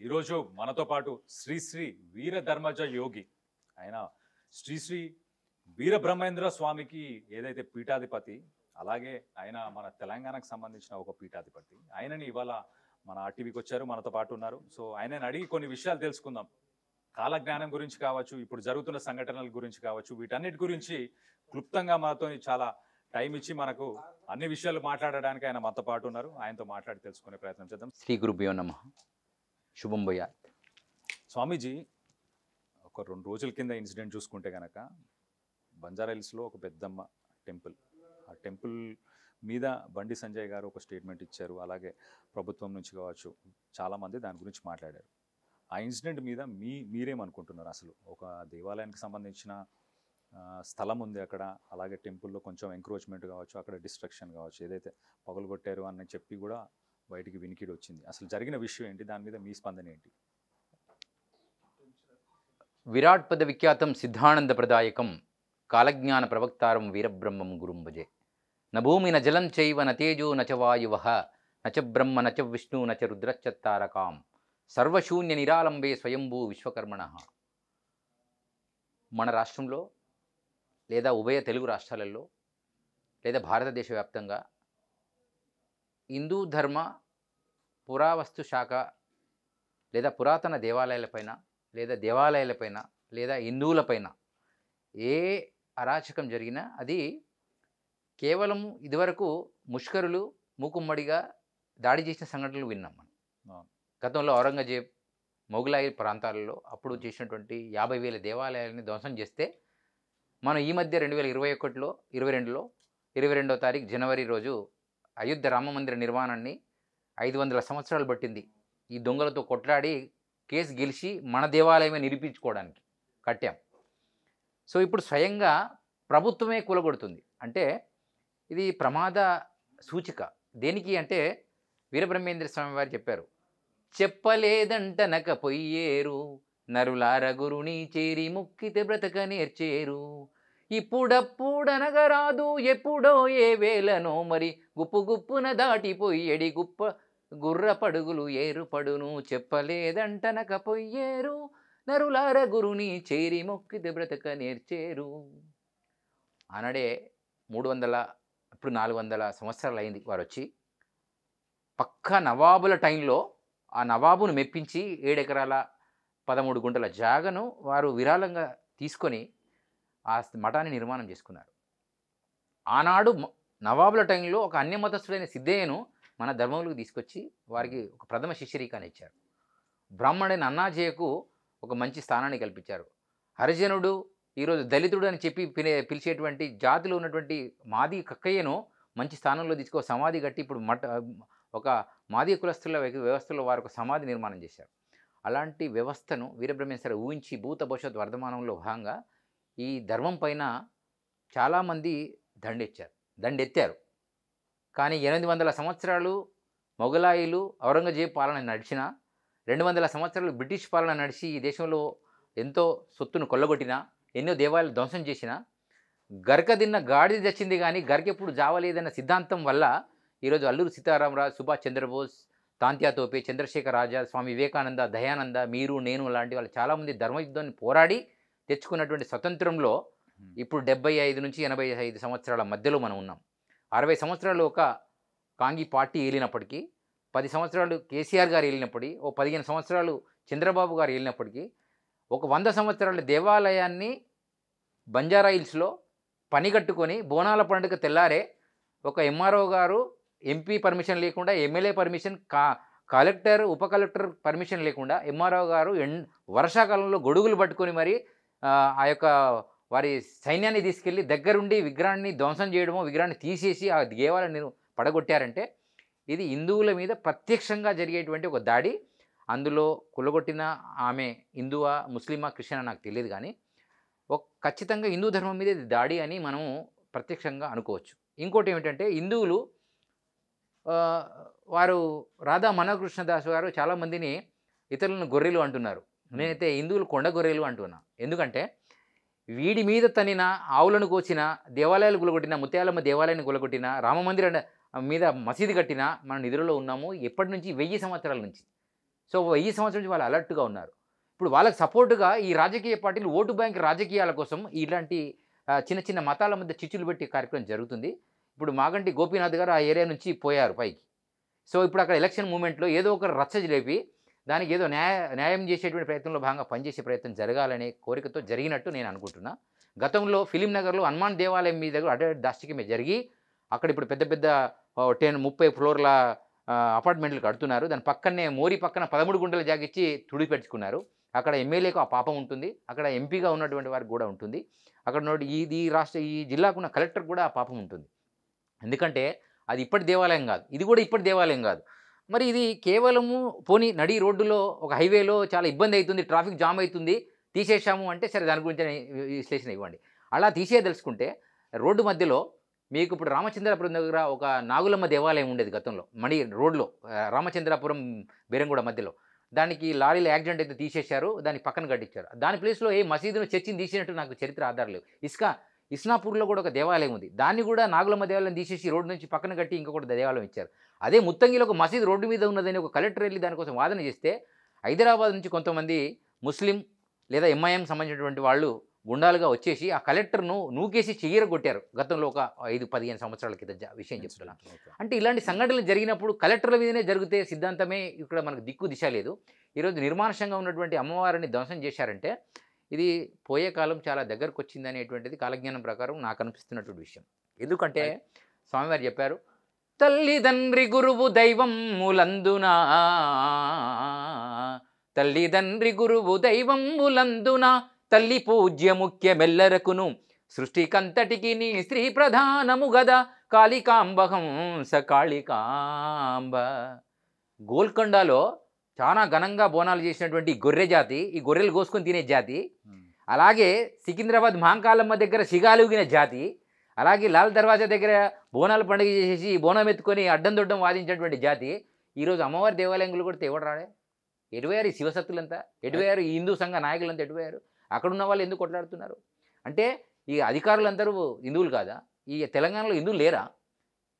ఈరోజు మనతో పాటు శ్రీ శ్రీ వీరధర్మజ యోగి ఆయన శ్రీ శ్రీ వీరబ్రహ్మేంద్ర స్వామికి ఏదైతే పీఠాధిపతి, అలాగే ఆయన మన తెలంగాణకు సంబంధించిన ఒక పీఠాధిపతి. ఆయనని ఇవాళ మన ఆర్టీవీకి వచ్చారు, మనతో పాటు ఉన్నారు. సో ఆయనని అడిగి కొన్ని విషయాలు తెలుసుకుందాం. కాలజ్ఞానం గురించి కావచ్చు, ఇప్పుడు జరుగుతున్న సంఘటనల గురించి కావచ్చు, వీటన్నిటి గురించి క్లుప్తంగా మనతో చాలా టైం ఇచ్చి మనకు అన్ని విషయాలు మాట్లాడడానికి ఆయన మనతో పాటు ఉన్నారు. ఆయనతో మాట్లాడి తెలుసుకునే ప్రయత్నం చేద్దాం. శ్రీ గురుభ్యో నమః. శుభం భూయాత్. స్వామీజీ, ఒక 2 రోజుల కింద ఇన్సిడెంట్ చూసుకుంటే కనుక బంజారాహిల్స్లో ఒక పెద్దమ్మ టెంపుల్, ఆ టెంపుల్ మీద బండి సంజయ్ గారు ఒక స్టేట్మెంట్ ఇచ్చారు. అలాగే ప్రభుత్వం నుంచి కావచ్చు చాలామంది దాని గురించి మాట్లాడారు. ఆ ఇన్సిడెంట్ మీద మీరేమనుకుంటున్నారు? అసలు ఒక దేవాలయానికి సంబంధించిన స్థలం ఉంది అక్కడ, అలాగే టెంపుల్లో కొంచెం ఎంక్రోచ్మెంట్ కావచ్చు, అక్కడ డిస్ట్రక్షన్ కావచ్చు, ఏదైతే పగలగొట్టారు అని చెప్పి కూడా బయటికి వినికిడి వచ్చింది. అసలు జరిగిన విషయం ఏంటి? దాని మీద మీ స్పందన ఏంటి? విరాట్ పద విఖ్యాతం సిద్ధానంద ప్రదాయకం కాలజ్ఞాన ప్రవక్తారం వీరబ్రహ్మం గురుం భజే. న భూమి న జలం చైవ న తేజో న చ వాయువః న చ బ్రహ్మ న చ విష్ణు న చ రుద్రశ్చత్తారకాం సర్వశూన్య నిరాలంబే స్వయంభూ విశ్వకర్మణః. మన రాష్ట్రంలో లేదా ఉభయ తెలుగు రాష్ట్రాలలో లేదా భారతదేశ వ్యాప్తంగా హిందూ ధర్మ పురావస్తు శాఖ లేదా పురాతన దేవాలయాలపైన లేదా దేవాలయాలపైన లేదా హిందువులపైన ఏ అరాచకం జరిగినా అది కేవలం ఇదివరకు ముష్కరులు మూకుమ్మడిగా దాడి చేసిన సంఘటనలు విన్నాం మనం. గతంలో ఔరంగజేబ్ మొఘలాయి ప్రాంతాలలో అప్పుడు చేసినటువంటి 50,000 దేవాలయాలని ధ్వంసం చేస్తే మనం ఈ మధ్య 2021లో 22వ తారీఖు జనవరి రోజు అయోధ్య రామమందిర నిర్మాణాన్ని 500 సంవత్సరాలు పట్టింది ఈ దొంగలతో కొట్లాడి కేసు గెలిచి మన దేవాలయమే నిరూపించుకోవడానికి కట్టాం. సో ఇప్పుడు స్వయంగా ప్రభుత్వమే కూలగొడుతుంది అంటే ఇది ప్రమాద సూచిక. దేనికి అంటే వీరబ్రహ్మేంద్ర స్వామి వారు చెప్పారు, చెప్పలేదంటనక పొయ్యేరు నరులార గురుని చేరి ముక్కితే బ్రతక నేర్చేరు, ఇప్పుడప్పుడనగరాదు ఎప్పుడో ఏ వేళనో మరి గుప్పు గుప్పున దాటిపోయేడి గుర్ర పడుగులు ఏరుపడును, చెప్పలేదంటనక పొయ్యేరు నరులార గురుని చేరి మొక్కితే బ్రతక నేర్చేరు. ఆనాడే 300 ఇప్పుడు 400 సంవత్సరాలు అయింది వారు వచ్చి. పక్క నవాబుల టైంలో ఆ నవాబును మెప్పించి 7 ఎకరాల 13 గుంటల జాగను వారు విరాళంగా తీసుకొని ఆ మఠాన్ని నిర్మాణం చేసుకున్నారు. ఆనాడు నవాబుల టైంలో ఒక అన్యమతస్థుడైన సిద్ధయ్యను మన ధర్మంలోకి తీసుకొచ్చి వారికి ఒక ప్రథమ శిష్యరీకాన్ని ఇచ్చారు. బ్రాహ్మణుడైన అన్నాజయ్యకు ఒక మంచి స్థానాన్ని కల్పించారు. హరిజనుడు ఈరోజు దళితుడు అని చెప్పి పిలిచేటువంటి జాతిలో ఉన్నటువంటి మాది కక్కయ్యను మంచి స్థానంలో తీసుకో సమాధి కట్టి ఇప్పుడు ఒక మాది కులస్తుల వ్యవస్థలో వారు ఒక సమాధి నిర్మాణం చేశారు. అలాంటి వ్యవస్థను వీరబ్రహ్మేశ్వర ఊహించి భూత భవిష్యత్ వర్ధమానంలో భాగంగా ఈ ధర్మం పైన చాలామంది దండెత్తారు. కానీ 800 సంవత్సరాలు మొఘలాయిలు ఔరంగజేబ్ పాలన నడిచిన, 200 సంవత్సరాలు బ్రిటిష్ పాలన నడిచి ఈ దేశంలో ఎంతో సొత్తును కొల్లగొట్టిన, ఎన్నో దేవాలయాలు ధ్వంసం చేసిన, గరక తిన్న గాడిద తెచ్చింది కానీ గరకెప్పుడు జావలేదన్న సిద్ధాంతం వల్ల ఈరోజు అల్లూరి సీతారామరాజు, సుభాష్ చంద్రబోస్, తాంత్యా తోపే, చంద్రశేఖర్ ఆజాద్, స్వామి వివేకానంద, దయానంద, మీరు నేను లాంటి వాళ్ళు చాలామంది ధర్మయుద్ధాన్ని పోరాడి తెచ్చుకున్నటువంటి స్వతంత్రంలో ఇప్పుడు 75 నుంచి 85 సంవత్సరాల మధ్యలో మనం ఉన్నాం. 60 సంవత్సరాలు ఒక కాంగి పార్టీ ఏలినప్పటికీ, 10 సంవత్సరాలు కేసీఆర్ గారు ఏలినప్పటికీ, ఓ 15 సంవత్సరాలు చంద్రబాబు గారు ఏలినప్పటికీ, ఒక 100 సంవత్సరాల దేవాలయాన్ని బంజారాహిల్స్లో పనిగట్టుకొని బోనాల పండుగ తెల్లారే ఒక ఎంఆర్ఓ గారు ఎంపీ పర్మిషన్ లేకుండా, ఎమ్మెల్యే పర్మిషన్, కలెక్టర్ ఉప కలెక్టర్ పర్మిషన్ లేకుండా ఎంఆర్ఓ గారు వర్షాకాలంలో గొడుగులు పట్టుకొని మరి ఆ యొక్క వారి సైన్యాన్ని తీసుకెళ్ళి దగ్గరుండి విగ్రహాన్ని ధ్వంసం చేయడమో, విగ్రహాన్ని తీసేసి ఆ దేవాలయాన్ని పడగొట్టారంటే ఇది హిందువుల మీద ప్రత్యక్షంగా జరిగేటువంటి ఒక దాడి. అందులో కులగొట్టిన ఆమె హిందువా, ముస్లిమా, క్రిస్టియనా నాకు తెలియదు, కానీ ఖచ్చితంగా హిందూ ధర్మం మీద ఇది దాడి అని మనం ప్రత్యక్షంగా అనుకోవచ్చు. ఇంకోటి ఏమిటంటే హిందువులు వారు రాధా మనోకృష్ణదాస్ గారు చాలామందిని ఇతరులను గొర్రెలు అంటున్నారు. నేనైతే హిందువులు కొండ గొర్రెలు అంటున్నా. ఎందుకంటే వీడి మీద తనిన, ఆవులను కోసిన, దేవాలయాలు గులగొట్టిన, ముత్యాలమ్మ దేవాలయాన్ని గులగొట్టిన, రామమందిర మీద మసీదు కట్టిన మన నిధులలో ఉన్నాము. ఎప్పటి నుంచి? 1000 సంవత్సరాల నుంచి. సో ఈ సంవత్సరం నుంచి వాళ్ళు అలర్ట్గా ఉన్నారు. ఇప్పుడు వాళ్ళకి సపోర్టుగా ఈ రాజకీయ పార్టీలు ఓటు బ్యాంక్ రాజకీయాల కోసం ఇలాంటి చిన్న చిన్న మతాల మధ్య చిచ్చులు పెట్టే కార్యక్రమం జరుగుతుంది. ఇప్పుడు మాగంటి గోపీనాథ్ గారు ఆ ఏరియా నుంచి పోయారు పైకి. సో ఇప్పుడు అక్కడ ఎలక్షన్ మూమెంట్లో ఏదో ఒక రచ్చ లేపి దానికి ఏదో న్యాయం చేసేటువంటి ప్రయత్నంలో భాగంగా పనిచేసే ప్రయత్నం జరగాలనే కోరికతో జరిగినట్టు నేను అనుకుంటున్నా. గతంలో ఫిలిం నగర్లో హనుమాన్ దేవాలయం మీద కూడా అదే దాష్టికమే జరిగి అక్కడ ఇప్పుడు పెద్ద పెద్ద 30 ఫ్లోర్ల అపార్ట్మెంట్లు కడుతున్నారు. దాని పక్కనే మోరీ పక్కన 13 గుంటల జాగిచ్చి తుడిపెట్టుకున్నారు. అక్కడ ఎమ్మెల్యేకు ఆ పాపం ఉంటుంది, అక్కడ ఎంపీగా ఉన్నటువంటి వారికి కూడా ఉంటుంది, అక్కడ ఈ జిల్లాకున్న కలెక్టర్ కూడా ఆ పాపం ఉంటుంది. ఎందుకంటే అది ఇప్పటి దేవాలయం కాదు, ఇది కూడా ఇప్పటి దేవాలయం కాదు. మరి ఇది కేవలము పోనీ నడి రోడ్డులో ఒక హైవేలో చాలా ఇబ్బంది అవుతుంది, ట్రాఫిక్ జామ్ అవుతుంది, తీసేసాము అంటే సరే దాని గురించి విశ్లేషణ ఇవ్వండి. అలా తీసేయదలుచుకుంటే రోడ్డు మధ్యలో మీకు ఇప్పుడు రామచంద్రాపురం దగ్గర ఒక నాగులమ్మ దేవాలయం ఉండేది గతంలో, మణి రోడ్లో రామచంద్రాపురం బేరంగూడ మధ్యలో. దానికి లారీలో యాక్సిడెంట్ అయితే తీసేశారు, దానికి పక్కన కట్టించారు. దాని ప్లేస్లో ఏ మసీదును చర్చిని తీసినట్టు నాకు చరిత్ర ఆధారం లేవు. ఇస్నాపూర్లో కూడా ఒక దేవాలయం ఉంది, దాన్ని కూడా నాగులమ్మ దేవాలయం తీసేసి రోడ్డు నుంచి పక్కన కట్టి ఇంకొకటి దేవాలయం ఇచ్చారు. అదే ముత్తంగిలో ఒక మసీదు రోడ్డు మీద ఉన్నదని ఒక కలెక్టర్ వెళ్ళి దానికోసం వాదన చేస్తే హైదరాబాద్ నుంచి కొంతమంది ముస్లిం లేదా ఎంఐఎం సంబంధించినటువంటి వాళ్ళు గుండాలుగా వచ్చేసి ఆ కలెక్టర్ను నూకేసి కొట్టారు గతంలో ఒక 5-15 సంవత్సరాల కింద విషయం చెప్తున్నాను. అంటే ఇలాంటి సంఘటనలు జరిగినప్పుడు కలెక్టర్ల మీదనే జరిగితే సిద్ధాంతమే ఇక్కడ మనకు దిక్కు దిశ లేదు. ఈరోజు నిర్మానుషంగా ఉన్నటువంటి అమ్మవారిని ధ్వంసం చేశారంటే ఇది పోయే కాలం చాలా దగ్గరకు వచ్చింది అనేటువంటిది కాలజ్ఞానం ప్రకారం నాకు అనిపిస్తున్నటువంటి విషయం. ఎందుకంటే స్వామివారు చెప్పారు, తల్లిదండ్రి గురువు దైవం మూలందునా, తల్లిదండ్రి గురువు దైవం మూలందునా, తల్లి పూజ్య ముఖ్య మెల్లరకును సృష్టికంతటికి నీ స్త్రీ ప్రధానము గదా, కాళికాంబహం కాళికాంబ. గోల్కొండలో చాలా ఘనంగా బోనాలు చేసినటువంటి గొర్రె జాతి, ఈ గొర్రెలు కోసుకొని తినే జాతి, అలాగే సికింద్రాబాద్ మహాంకాళమ్మ దగ్గర సిగాలుగిన జాతి, అలాగే లాల్ దర్వాజా దగ్గర బోనాలు పండుగ చేసేసి బోనం ఎత్తుకొని అడ్డం దొడ్డం వాదించినటువంటి జాతి ఈరోజు అమ్మవారి దేవాలయంలో కూడా ఎవడు రాడే? ఎటువయ్యారు ఈ శివశక్తులంతా? ఎటువయ్యారు ఈ హిందూ సంఘ నాయకులంతా? ఎటువయ్యారు? అక్కడున్న వాళ్ళు ఎందుకు కొట్లాడుతున్నారు? అంటే ఈ అధికారులందరూ హిందువులు కాదా? ఈ తెలంగాణలో హిందువులు లేరా?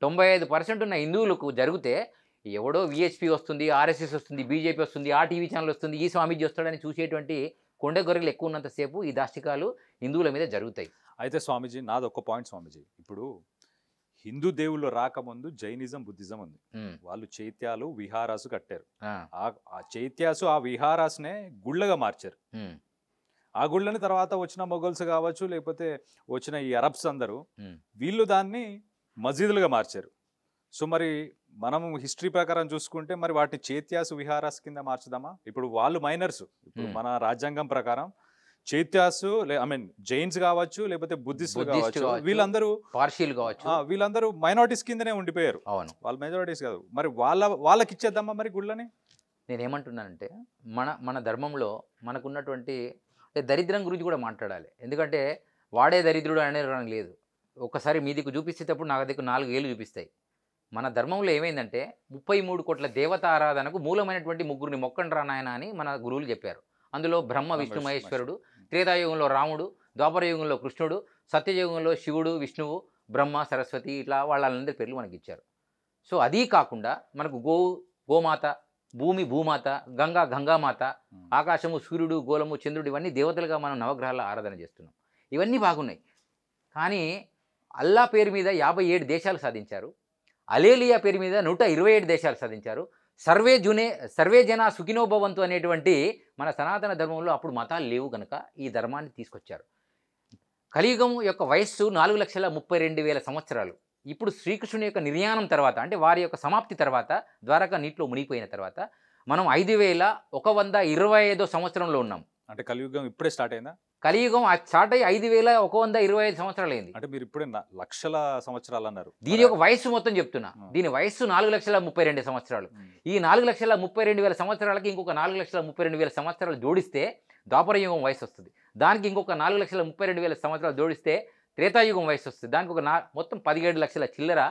95% ఉన్న హిందువులకు జరిగితే ఎవడో విహెచ్పి వస్తుంది, ఆర్ఎస్ఎస్ వస్తుంది, బీజేపీ వస్తుంది, ఆ టీవీ ఛానల్ వస్తుంది, ఈ స్వామీజీ వస్తాడని చూసేటువంటి కొండ గొర్రెలు ఎక్కువ ఉన్నంతసేపు ఈ దాష్టికాలు హిందువుల మీద జరుగుతాయి. అయితే స్వామీజీ నాది ఒక పాయింట్ స్వామీజీ, ఇప్పుడు హిందూ దేవుళ్ళు రాకముందు జైనిజం బుద్ధిజం ఉంది. వాళ్ళు చైత్యాలు విహారాసు కట్టారు. ఆ చైత్యాసు ఆ విహారాస్నే గుళ్ళగా మార్చారు. ఆ గుళ్ళని తర్వాత వచ్చిన మొఘల్స్ కావచ్చు, లేకపోతే వచ్చిన ఈ అరబ్స్ అందరూ వీళ్ళు దాన్ని మసీదులుగా మార్చారు. సో మరి మనం హిస్టరీ ప్రకారం చూసుకుంటే మరి వాటిని చైత్యాసు విహారాస్ కింద మార్చుదామా? ఇప్పుడు వాళ్ళు మైనర్స్, ఇప్పుడు మన రాజ్యాంగం ప్రకారం చైత్యాసు జైన్స్ కావచ్చు, లేకపోతే బుద్ధిస్టులు కావచ్చు, వీళ్ళందరూ పార్షియల్ కావచ్చు, వీళ్ళందరూ మైనారిటీస్ కిందనే ఉండిపోయారు. అవును, వాళ్ళు మెజారిటీస్ కాదు. మరి వాళ్ళకి ఇచ్చేద్దామా మరి గుళ్ళని? నేనేమంటున్నానంటే మన ధర్మంలో మనకున్నటువంటి దరిద్రం గురించి కూడా మాట్లాడాలి. ఎందుకంటే వాడే దరిద్రుడు అనే లేదు. ఒకసారి మీ దిక్కు చూపిస్తేటప్పుడు నాకు దిక్కు 4 ఏళ్ళు చూపిస్తాయి. మన ధర్మంలో ఏమైందంటే 33 కోట్ల దేవత ఆరాధనకు మూలమైనటువంటి ముగ్గురిని మొక్కండి రా నాయన అని మన గురువులు చెప్పారు. అందులో బ్రహ్మ విష్ణు మహేశ్వరుడు, త్రేతాయుగంలో రాముడు, ద్వాపరయుగంలో కృష్ణుడు, సత్యయుగంలో శివుడు, విష్ణువు, బ్రహ్మ, సరస్వతి, ఇట్లా వాళ్ళందరి పేర్లు మనకి ఇచ్చారు. సో అదీ కాకుండా మనకు గోమాత, భూమి భూమాత, గంగామాత, ఆకాశము సూర్యుడు, గోళము, చంద్రుడు, ఇవన్నీ దేవతలుగా మనం నవగ్రహాల ఆరాధన చేస్తున్నాం. ఇవన్నీ బాగున్నాయి. కానీ అల్లా పేరు మీద 57 దేశాలు సాధించారు. అలేలియా పేరు మీద 127 దేశాలు సాధించారు. సర్వే జన సుఖినోభవంతు అనేటువంటి మన సనాతన ధర్మంలో అప్పుడు మతాలు లేవు కనుక ఈ ధర్మాన్ని తీసుకొచ్చారు. కలియుగం యొక్క వయస్సు 4,32,000 సంవత్సరాలు. ఇప్పుడు శ్రీకృష్ణుని యొక్క నిర్యాణం తర్వాత, అంటే వారి యొక్క సమాప్తి తర్వాత, ద్వారకా నీటిలో మునిగిపోయిన తర్వాత మనం 5,125వ సంవత్సరంలో ఉన్నాం. అంటే కలియుగం ఇప్పుడే స్టార్ట్ అయిందా? కలియుగం స్టార్ట్ అయ్యి 5,125 సంవత్సరాలు అయింది. అంటే మీరు ఇప్పుడే లక్షల సంవత్సరాలు అన్నారు. దీని యొక్క వయస్సు మొత్తం చెప్తున్నా. దీని వయస్సు 4,32,000 సంవత్సరాలు. ఈ 4,32,000 సంవత్సరాలకి ఇంకొక 4,32,000 సంవత్సరాలు జోడిస్తే ద్వాపరయుగం వయసు వస్తుంది. దానికి ఇంకొక 4,32,000 సంవత్సరాలు జోడిస్తే త్రేతాయుగం వయసు వస్తుంది. దానికి ఒక మొత్తం 17 లక్షల చిల్లర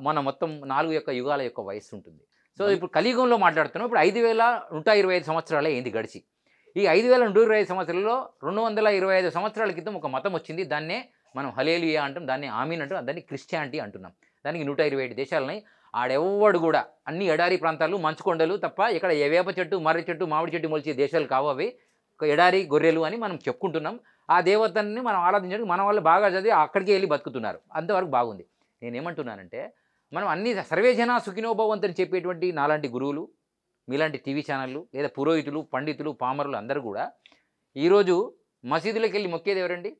మన మొత్తం 4 యొక్క యుగాల యొక్క వయస్సు ఉంటుంది. సో ఇప్పుడు కలియుగంలో మాట్లాడుతున్నాం. ఇప్పుడు 5,125 సంవత్సరాలే ఏంది గడిచి. ఈ 5,125 సంవత్సరాల్లో 225 సంవత్సరాల క్రితం ఒక మతం వచ్చింది. దాన్నే మనం హలేలుయా అంటాం, దాన్ని ఆమీన్ అంటాం, దాన్ని క్రిస్టియానిటీ అంటున్నాం. దానికి 127 దేశాలున్నాయి. ఆడెవ్వడు కూడా అన్ని ఎడారి ప్రాంతాలు మంచుకొండలు తప్ప ఇక్కడ ఏ వేప చెట్టు మర్రి చెట్టు మామిడి చెట్టు మొలిచే దేశాలు కావు అవి. ఎడారి గొర్రెలు అని మనం చెప్పుకుంటున్నాం. ఆ దేవతని మనం ఆరాధించడానికి మన వాళ్ళు బాగా చదివి అక్కడికి వెళ్ళి బతుకుతున్నారు. అంతవరకు బాగుంది. నేనేమంటున్నానంటే మనం అన్ని సర్వేజన సుఖినోభవంతని చెప్పేటువంటి నాలాంటి గురువులు, మీలాంటి టీవీ ఛానళ్ళు, లేదా పురోహితులు, పండితులు, పామరులు అందరూ కూడా ఈరోజు మసీదులోకి వెళ్ళి మొక్కేది ఎవరండి?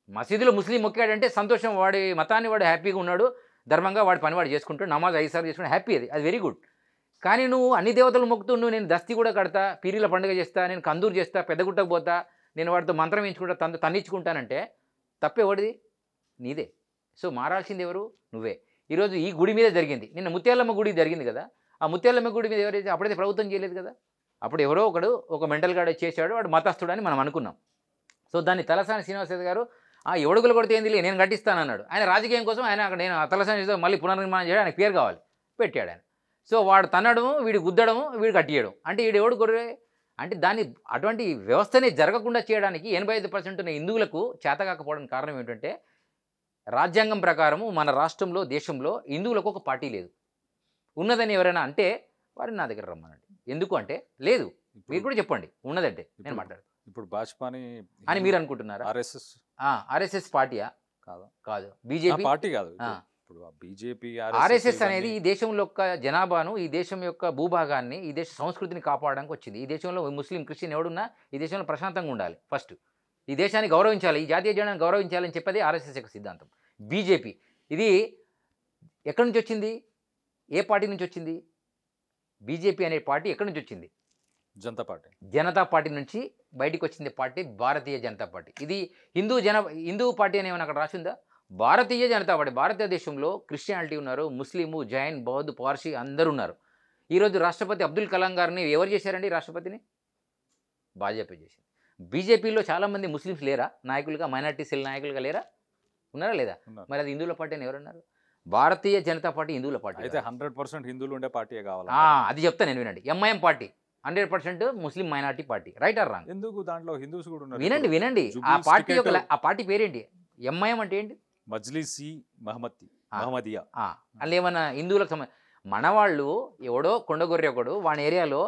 మసీదులో ముస్లిం మొక్కాడంటే సంతోషం, వాడి మతాన్ని వాడు హ్యాపీగా ఉన్నాడు, ధర్మంగా వాడి పని వాడు చేసుకుంటాడు, నమాజ్ 5 సార్లు చేసుకుంటే హ్యాపీ, అది వెరీ గుడ్. కానీ నువ్వు అన్ని దేవతలు మొక్కుతున్నావు, నేను దస్తి కూడా కడతా, పీరీల పండుగ చేస్తా, నేను కందూరు చేస్తా, పెద్దగుట్టకు పోతా, నేను వాడితో మంత్రం వేయించుకుంటా, తన్నించుకుంటానంటే తప్పేవాడిది? నీదే. సో మారాల్సింది ఎవరు? నువ్వే. ఈరోజు ఈ గుడి మీద జరిగింది, నిన్న ముత్యాలమ్మ గుడి జరిగింది కదా, ఆ ముత్యాలమ్మ గుడి మీద ఎవరైతే అప్పుడైతే ప్రభుత్వం చేయలేదు కదా, అప్పుడు ఎవరో ఒకడు ఒక మెంటల్ గార్డ్ చేశాడు, వాడు మతస్థుడని మనం అనుకున్నాం. సో దాన్ని తలసాని శ్రీనివాసరావు గారు ఎవడుగులు కొడితే ఏంది, నేను కట్టిస్తానన్నాడు. ఆయన రాజకీయం కోసం ఆయన అక్కడ నేను తలసాని మళ్ళీ పునర్నిర్మాణం చేయడం, ఆయన పేరు కావాలి, పెట్టాడు ఆయన. సో వాడు తన్నడము, వీడు గుద్దడము, వీడు కట్టియడం, అంటే వీడు ఎవడు గొర్రె అంటే దాన్ని అటువంటి వ్యవస్థనే జరగకుండా చేయడానికి 85% ఉన్న హిందువులకు చేతకాకపోవడానికి కారణం ఏంటంటే రాజ్యాంగం ప్రకారము మన రాష్ట్రంలో, దేశంలో హిందువులకు ఒక పార్టీ లేదు. ఉన్నదని ఎవరైనా అంటే వారిని నా దగ్గర రమ్మనండి. ఎందుకు అంటే లేదు, మీరు కూడా చెప్పండి ఉన్నదంటే నేను మాట్లాడతాను. ఇప్పుడు భాజపాని అని మీరు అనుకుంటున్నారా? ఆర్ఎస్ఎస్ పార్టీయా? కాదు. బీజేపీ పార్టీ కాదు. ఇప్పుడు బీజేపీ ఆర్ఎస్ఎస్ అనేది ఈ దేశంలో యొక్క జనాభాను, ఈ దేశం యొక్క భూభాగాన్ని, ఈ దేశ సంస్కృతిని కాపాడడానికి వచ్చింది. ఈ దేశంలో ముస్లిం, క్రిస్టియన్ ఎవడున్నా ఈ దేశంలో ప్రశాంతంగా ఉండాలి, ఫస్ట్ ఈ దేశాన్ని గౌరవించాలి, ఈ జాతీయ జెండాను గౌరవించాలని చెప్పేది ఆర్ఎస్ఎస్ యొక్క సిద్ధాంతం. బీజేపీ ఇది ఎక్కడి నుంచి వచ్చింది? ఏ పార్టీ నుంచి వచ్చింది? బీజేపీ అనే పార్టీ ఎక్కడి నుంచి వచ్చింది? జనతా పార్టీ నుంచి బయటికి వచ్చింది పార్టీ భారతీయ జనతా పార్టీ. ఇది హిందూ పార్టీ అని ఏమైనా అక్కడ రాసిందా? భారతీయ జనతా పార్టీ. భారతదేశంలో క్రిస్టియానిటీ ఉన్నారు, ముస్లిము, జైన్, బౌద్ధ్, పార్సీ అందరూ ఉన్నారు. ఈరోజు రాష్ట్రపతి అబ్దుల్ కలాం గారిని ఎవరు చేశారండి రాష్ట్రపతిని? భాజపా చేసింది. బీజేపీలో చాలామంది ముస్లిమ్స్ లేరా నాయకులుగా, మైనార్టీ సెల్ నాయకులుగా లేరా? ఉన్నారా లేదా? మరి అది హిందువుల పార్టీ అని ఎవరన్నారు? భారతీయ జనతా పార్టీ హిందువుల పార్టీ. అయితే 100% హిందువులు ఉండే పార్టీ కావాలి. అది చెప్తా నేను, వినండి. MIM party 100% Muslim minority party. Right are wrong? ఎందుకు దాంట్లో హిందూస్ కూడా ఉన్నారు? వినండి. ఆ పార్టీ పేరేంటి? ఎంఐఎం అంటే ఏంటి? మజ్లిసి మహమ్మదియా. వాళ్ళు ఏమన్నా హిందువులకు మనవాళ్ళు ఎవడో కొండగొర్రె ఒకడు వాడి ఏరియాలో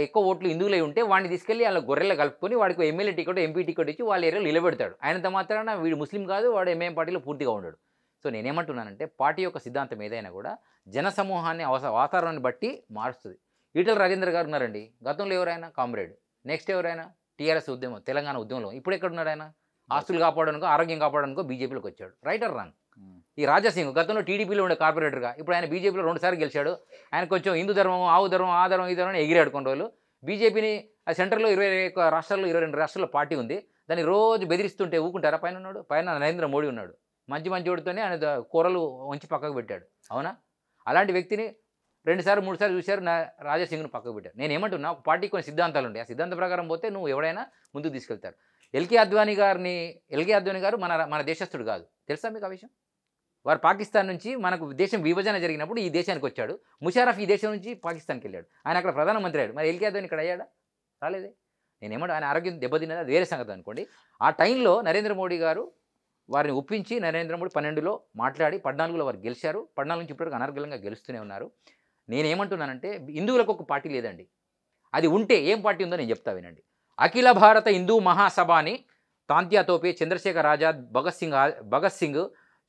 ఎక్కువ ఓట్లు హిందువులై ఉంటే వాడిని తీసుకెళ్ళి వాళ్ళ గొర్రెలు కలుపుకొని వాడికి ఎమ్మెల్యే టికెట్, ఎంపీ టికెట్ ఇచ్చి వాళ్ళ ఏరియాలో నిలబెడతాడు. ఆయనంత మాత్రాన వీడు ముస్లిం కాదు, వాడు ఎంఐఎం పార్టీలో పూర్తిగా ఉండడు. సో నేనేమంటున్నానంటే పార్టీ యొక్క సిద్ధాంతం ఏదైనా కూడా జనసమూహాన్ని వాతావరణాన్ని బట్టి మారుస్తుంది. ఈటల రాజేంద్ర గారు ఉన్నారండి, గతంలో ఎవరైనా కామ్రేడ్, నెక్స్ట్ ఎవరైనా టీఆర్ఎస్ ఉద్యమం, తెలంగాణ ఉద్యమంలో. ఇప్పుడు ఎక్కడ ఉన్నాడు ఆయన? ఆస్తులు కాపాడడానికో, ఆరోగ్యం కాపాడడానికో బీజేపీలోకి వచ్చాడు. Right are wrong? ఈ రాజాసింగ్ గతంలో టీడీపీలో ఉండే కార్పొరేటర్గా, ఇప్పుడు ఆయన బీజేపీలో 2 సార్లు గెలిచాడు. ఆయన కొంచెం హిందూ ధర్మం, ఆవు ధర్మం, ఆ ధర్మం, ఈ ధర్మం ఎగిరాడు కొన్ని రోజులు. బీజేపీని ఆ సెంటర్లో 21 రాష్ట్రాల్లో 22 రాష్ట్రాల్లో పార్టీ ఉంది. దాన్ని రోజు బెదిరిస్తుంటే ఊకుంటారా? పైన ఉన్నాడు, పైన నరేంద్ర మోడీ ఉన్నాడు. మంచి ఓడితోనే ఆయన కూరలు వంచి పక్కకు పెట్టాడు. అవునా? అలాంటి వ్యక్తిని 2 సార్లు 3 సార్లు చూశారు, రాజాసింగ్ను పక్కకు పెట్టారు. నేను ఏమంటున్నా, ఒక పార్టీకి కొన్ని సిద్ధాంతాలు ఉంటాయి. ఆ సిద్ధాంత ప్రకారం పోతే నువ్వు ఎవడైనా ముందుకు తీసుకెళ్తారు. ఎల్కే అద్వానీ గారు మన దేశస్థుడు కాదు, తెలుసా మీకు ఆ విషయం? వారు పాకిస్తాన్ నుంచి మనకు దేశం విభజన జరిగినప్పుడు ఈ దేశానికి వచ్చాడు. ముషారఫ్ ఈ దేశం నుంచి పాకిస్తాన్కి వెళ్ళాడు. ఆయన అక్కడ ప్రధానమంత్రి అయ్యాడు. మరి ఎల్కే అద్వానీ ఇక్కడ అయ్యాడా? రాలేదే. నేనేమంటా, ఆయన ఆరోగ్యం దెబ్బతిన్నది, అది వేరే సంగతి అనుకోండి. ఆ టైంలో నరేంద్ర మోడీ గారు వారిని ఒప్పించి, నరేంద్ర మోడీ 12లో మాట్లాడి 14లో వారు గెలిచారు. 14 నుంచి ఇప్పటివరకు అనర్గళంగా గెలుస్తూనే ఉన్నారు. నేనేమంటున్నానంటే హిందువులకు ఒక పార్టీ లేదండి. అది ఉంటే ఏం పార్టీ ఉందో నేను చెప్తా, వినండి. అఖిల భారత హిందూ మహాసభ అని తాంత్యా తోపే, చంద్రశేఖర్ ఆజాద్, భగత్ సింగ్,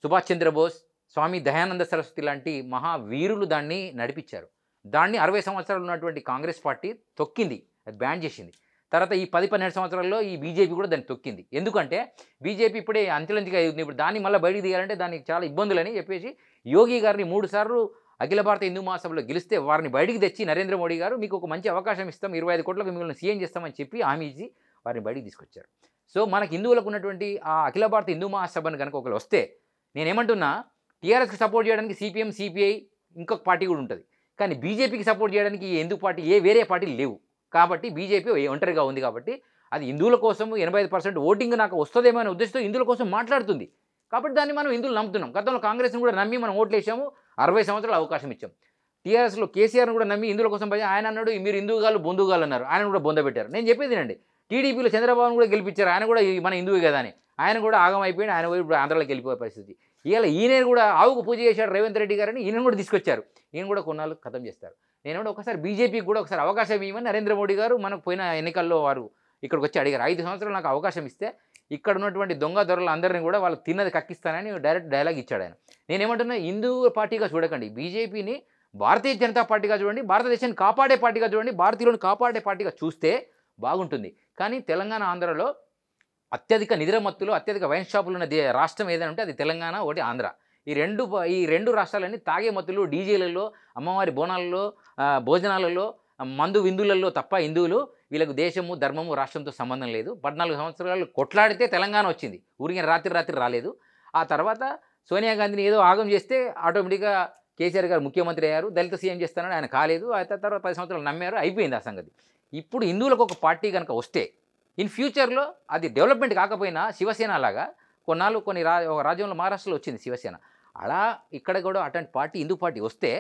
సుభాష్ చంద్రబోస్, స్వామి దయానంద సరస్వతి లాంటి మహావీరులు దాన్ని నడిపించారు. దాన్ని 60 సంవత్సరాలు ఉన్నటువంటి కాంగ్రెస్ పార్టీ తొక్కింది, అది బ్యాన్ చేసింది. తర్వాత ఈ 10-12 సంవత్సరాల్లో ఈ బీజేపీ కూడా దాన్ని తొక్కింది. ఎందుకంటే బీజేపీ ఇప్పుడే అంచెలంచెగా అవుతుంది. ఇప్పుడు దాన్ని మళ్ళీ బయటికి తీయాలంటే దానికి చాలా ఇబ్బందులని చెప్పేసి యోగి గారిని 3 సార్లు అఖిల భారత హిందూ మహాసభలో గెలిస్తే వారిని బయటికి తెచ్చి నరేంద్ర మోడీ గారు మీకు ఒక మంచి అవకాశం ఇస్తాం, 25 కోట్లకు మిమ్మల్ని సీఎం చేస్తామని చెప్పి హామీ ఇచ్చి వారిని బయటికి తీసుకొచ్చారు. సో మనకు హిందువులకు ఉన్నటువంటి ఆ అఖిల భారత హిందూ మహాసభను కనుక ఒకరు వస్తే, నేనేమంటున్నా, టీఆర్ఎస్కి సపోర్ట్ చేయడానికి సిపిఎం, సిపిఐ, ఇంకొక పార్టీ కూడా ఉంటుంది. కానీ బీజేపీకి సపోర్ట్ చేయడానికి ఎందుకు పార్టీ, వేరే పార్టీలు లేవు. కాబట్టి బీజేపీ ఒంటరిగా ఉంది. కాబట్టి అది హిందువుల కోసం 85% ఓటింగ్ నాకు వస్తుందేమో అనే ఉద్దేశంతో హిందువుల కోసం మాట్లాడుతుంది. కాబట్టి దాన్ని మనం హిందువులు నమ్ముతున్నాం. గతంలో కాంగ్రెస్ని కూడా నమ్మి మనం ఓట్లు వేసాము, 60 సంవత్సరాలు అవకాశం ఇచ్చాం. టీఆర్ఎస్లో కేసీఆర్ని కూడా నమ్మి హిందువుల కోసం ఆయన అన్నాడు, మీరు హిందువుగాలు బొందుగాలు అన్నారు, ఆయన కూడా బొందబెట్టారు. నేను చెప్పేది అండి, టీడీపీలో చంద్రబాబును కూడా గెలిపించారు, ఆయన కూడా మన హిందువే కదా అని. ఆయన కూడా ఆగం అయిపోయింది, ఆయన ఇప్పుడు ఆంధ్రాలోకి వెళ్ళిపోయే పరిస్థితి. ఇవాళ ఈయన కూడా ఆవుకు పూజ చేశాడు రేవంత్ రెడ్డి గారని ఈయన కూడా తీసుకొచ్చారు. ఈయన కూడా కొన్నాళ్ళు ఖతం చేస్తారు. నేను కూడా ఒకసారి బీజేపీకి కూడా ఒకసారి అవకాశం ఇవ్వమని నరేంద్ర మోడీ గారు మనకు పోయిన ఎన్నికల్లో వారు ఇక్కడికి వచ్చి అడిగారు. 5 సంవత్సరాలు నాకు అవకాశం ఇస్తే ఇక్కడ ఉన్నటువంటి దొంగ దొరలు అందరినీ కూడా వాళ్ళు తిన్నది కక్కిస్తానని డైరెక్ట్ డైలాగ్ ఇచ్చాడు ఆయన. నేనేమంటున్నా, హిందూ పార్టీగా చూడకండి, బీజేపీని భారతీయ జనతా పార్టీగా చూడండి, భారతదేశాన్ని కాపాడే పార్టీగా చూడండి, భారతీయులను కాపాడే పార్టీగా చూస్తే బాగుంటుంది. కానీ తెలంగాణ ఆంధ్రలో అత్యధిక నిద్రమత్తులు, అత్యధిక వైన్ షాపులు ఉన్న రాష్ట్రం ఏదైనా ఉంటే అది తెలంగాణ, ఒకటి ఆంధ్ర. ఈ రెండు రాష్ట్రాలన్నీ తాగే మత్తులు, డీజేలలో, అమ్మవారి బోనాలలో, భోజనాలలో, మందు విందులలో తప్ప హిందువులు వీళ్ళకు దేశము, ధర్మము, రాష్ట్రంతో సంబంధం లేదు. 14 సంవత్సరాలు కొట్లాడితే తెలంగాణ వచ్చింది, ఊరికే రాత్రి రాలేదు. ఆ తర్వాత సోనియా గాంధీని ఏదో ఆగం చేస్తే ఆటోమేటిక్గా కేసీఆర్ గారు ముఖ్యమంత్రి అయ్యారు, దళిత సీఎం చేస్తానని ఆయన కాలేదు. ఆ తర్వాత 10 సంవత్సరాలు నమ్మారు, అయిపోయింది ఆ సంగతి. ఇప్పుడు హిందువులకు ఒక పార్టీ కనుక వస్తే ఇన్ ఫ్యూచర్లో అది డెవలప్మెంట్ కాకపోయినా శివసేన లాగా కొన్నాళ్ళు ఒక రాజ్యంలో మహారాష్ట్రలో వచ్చింది శివసేన, అలా ఇక్కడ కూడా అటువంటి పార్టీ హిందూ పార్టీ వస్తే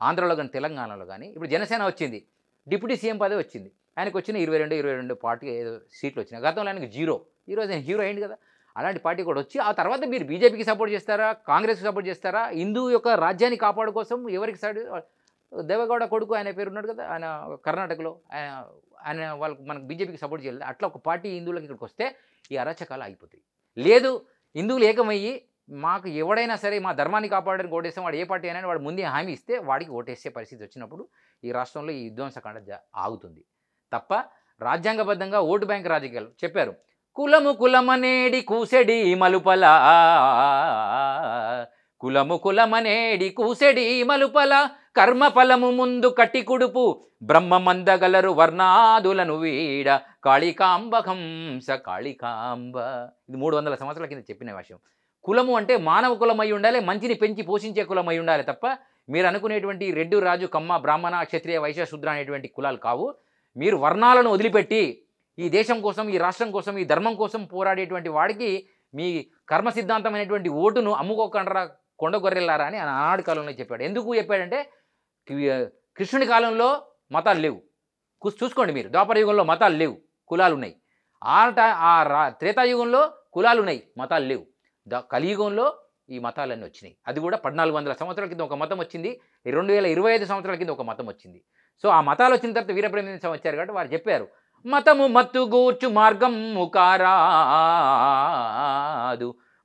ఆంధ్రలో కానీ తెలంగాణలో కానీ, ఇప్పుడు జనసేన వచ్చింది, డిప్యూటీ సీఎం పదవి వచ్చింది, ఆయనకు వచ్చిన 22 పార్టీ సీట్లు వచ్చినాయి. గతంలో ఆయనకు 0, ఈరోజు ఆయన హీరో అయింది కదా. అలాంటి పార్టీ కూడా వచ్చి ఆ తర్వాత మీరు బీజేపీకి సపోర్ట్ చేస్తారా, కాంగ్రెస్కి సపోర్ట్ చేస్తారా, హిందూ యొక్క రాజ్యాన్ని కాపాడు కోసం ఎవరికి సైడ్, దేవగౌడ కొడుకు ఆయన పేరు ఉన్నాడు కదా, ఆయన కర్ణాటకలో, ఆయన వాళ్ళకు మనకు బీజేపీకి సపోర్ట్ చేయలేదు. అట్లా ఒక పార్టీ హిందువులకు ఇక్కడికి వస్తే ఈ అరాచకాలు అయిపోతాయి. లేదు, హిందువులు ఏకమయ్యి మాకు ఎవడైనా సరే మా ధర్మాన్ని కాపాడడానికి ఓటేస్తాం, వాడు ఏ పార్టీ అయినా వాడు ముందే హామీ ఇస్తే వాడికి ఓటేసే పరిస్థితి వచ్చినప్పుడు ఈ రాష్ట్రంలో ఈ విధ్వంసకాండ ఆగుతుంది తప్ప రాజ్యాంగబద్ధంగా ఓటు బ్యాంక్ రాజకీయాలు చెప్పారు. కులమనేడి కూసెడి మలుపల, కులమనేడి కూసెడి మలుపల, కర్మఫలము ముందు కటికుడుపు, బ్రహ్మమందగలరు వర్ణాదులను వీడ, కాళికాంబకంస కాళికాంబ. ఇది 300 సంవత్సరాల కింద చెప్పిన విషయం. కులము అంటే మానవ కులమై ఉండాలి, మంచిని పెంచి పోషించే కులమై ఉండాలి తప్ప మీరు అనుకునేటువంటి రెడ్డి, రాజు, కమ్మ, బ్రాహ్మణ, క్షత్రియ, వైశ్య, శూద్ర అనేటువంటి కులాలు కావు. మీరు వర్ణాలను వదిలిపెట్టి ఈ దేశం కోసం, ఈ రాష్ట్రం కోసం, ఈ ధర్మం కోసం పోరాడేటువంటి వాడికి మీ కర్మ సిద్ధాంతమైనటువంటి ఓటును అమ్ముకోకండ్రా కొండగొర్రెల్లారా అని ఆనాడు కాలంలో చెప్పాడు. ఎందుకు చెప్పాడంటే కృష్ణుని కాలంలో మతాలు లేవు, చూసుకోండి మీరు, ద్వాపర యుగంలో మతాలు లేవు, కులాలు ఉన్నాయి. త్రేతాయుగంలో కులాలు ఉన్నాయి, మతాలు లేవు. కలియుగంలో ఈ మతాలన్నీ వచ్చినాయి. అది కూడా 1400 సంవత్సరాల కింద ఒక మతం వచ్చింది, 2025 సంవత్సరాల కింద ఒక మతం వచ్చింది. సో ఆ మతాలు వచ్చిన తర్వాత వీరబ్రహ్మేంద్ర వచ్చారు కాబట్టి వారు చెప్పారు, మతము మత్తుగూర్చు మార్గము కారాదు,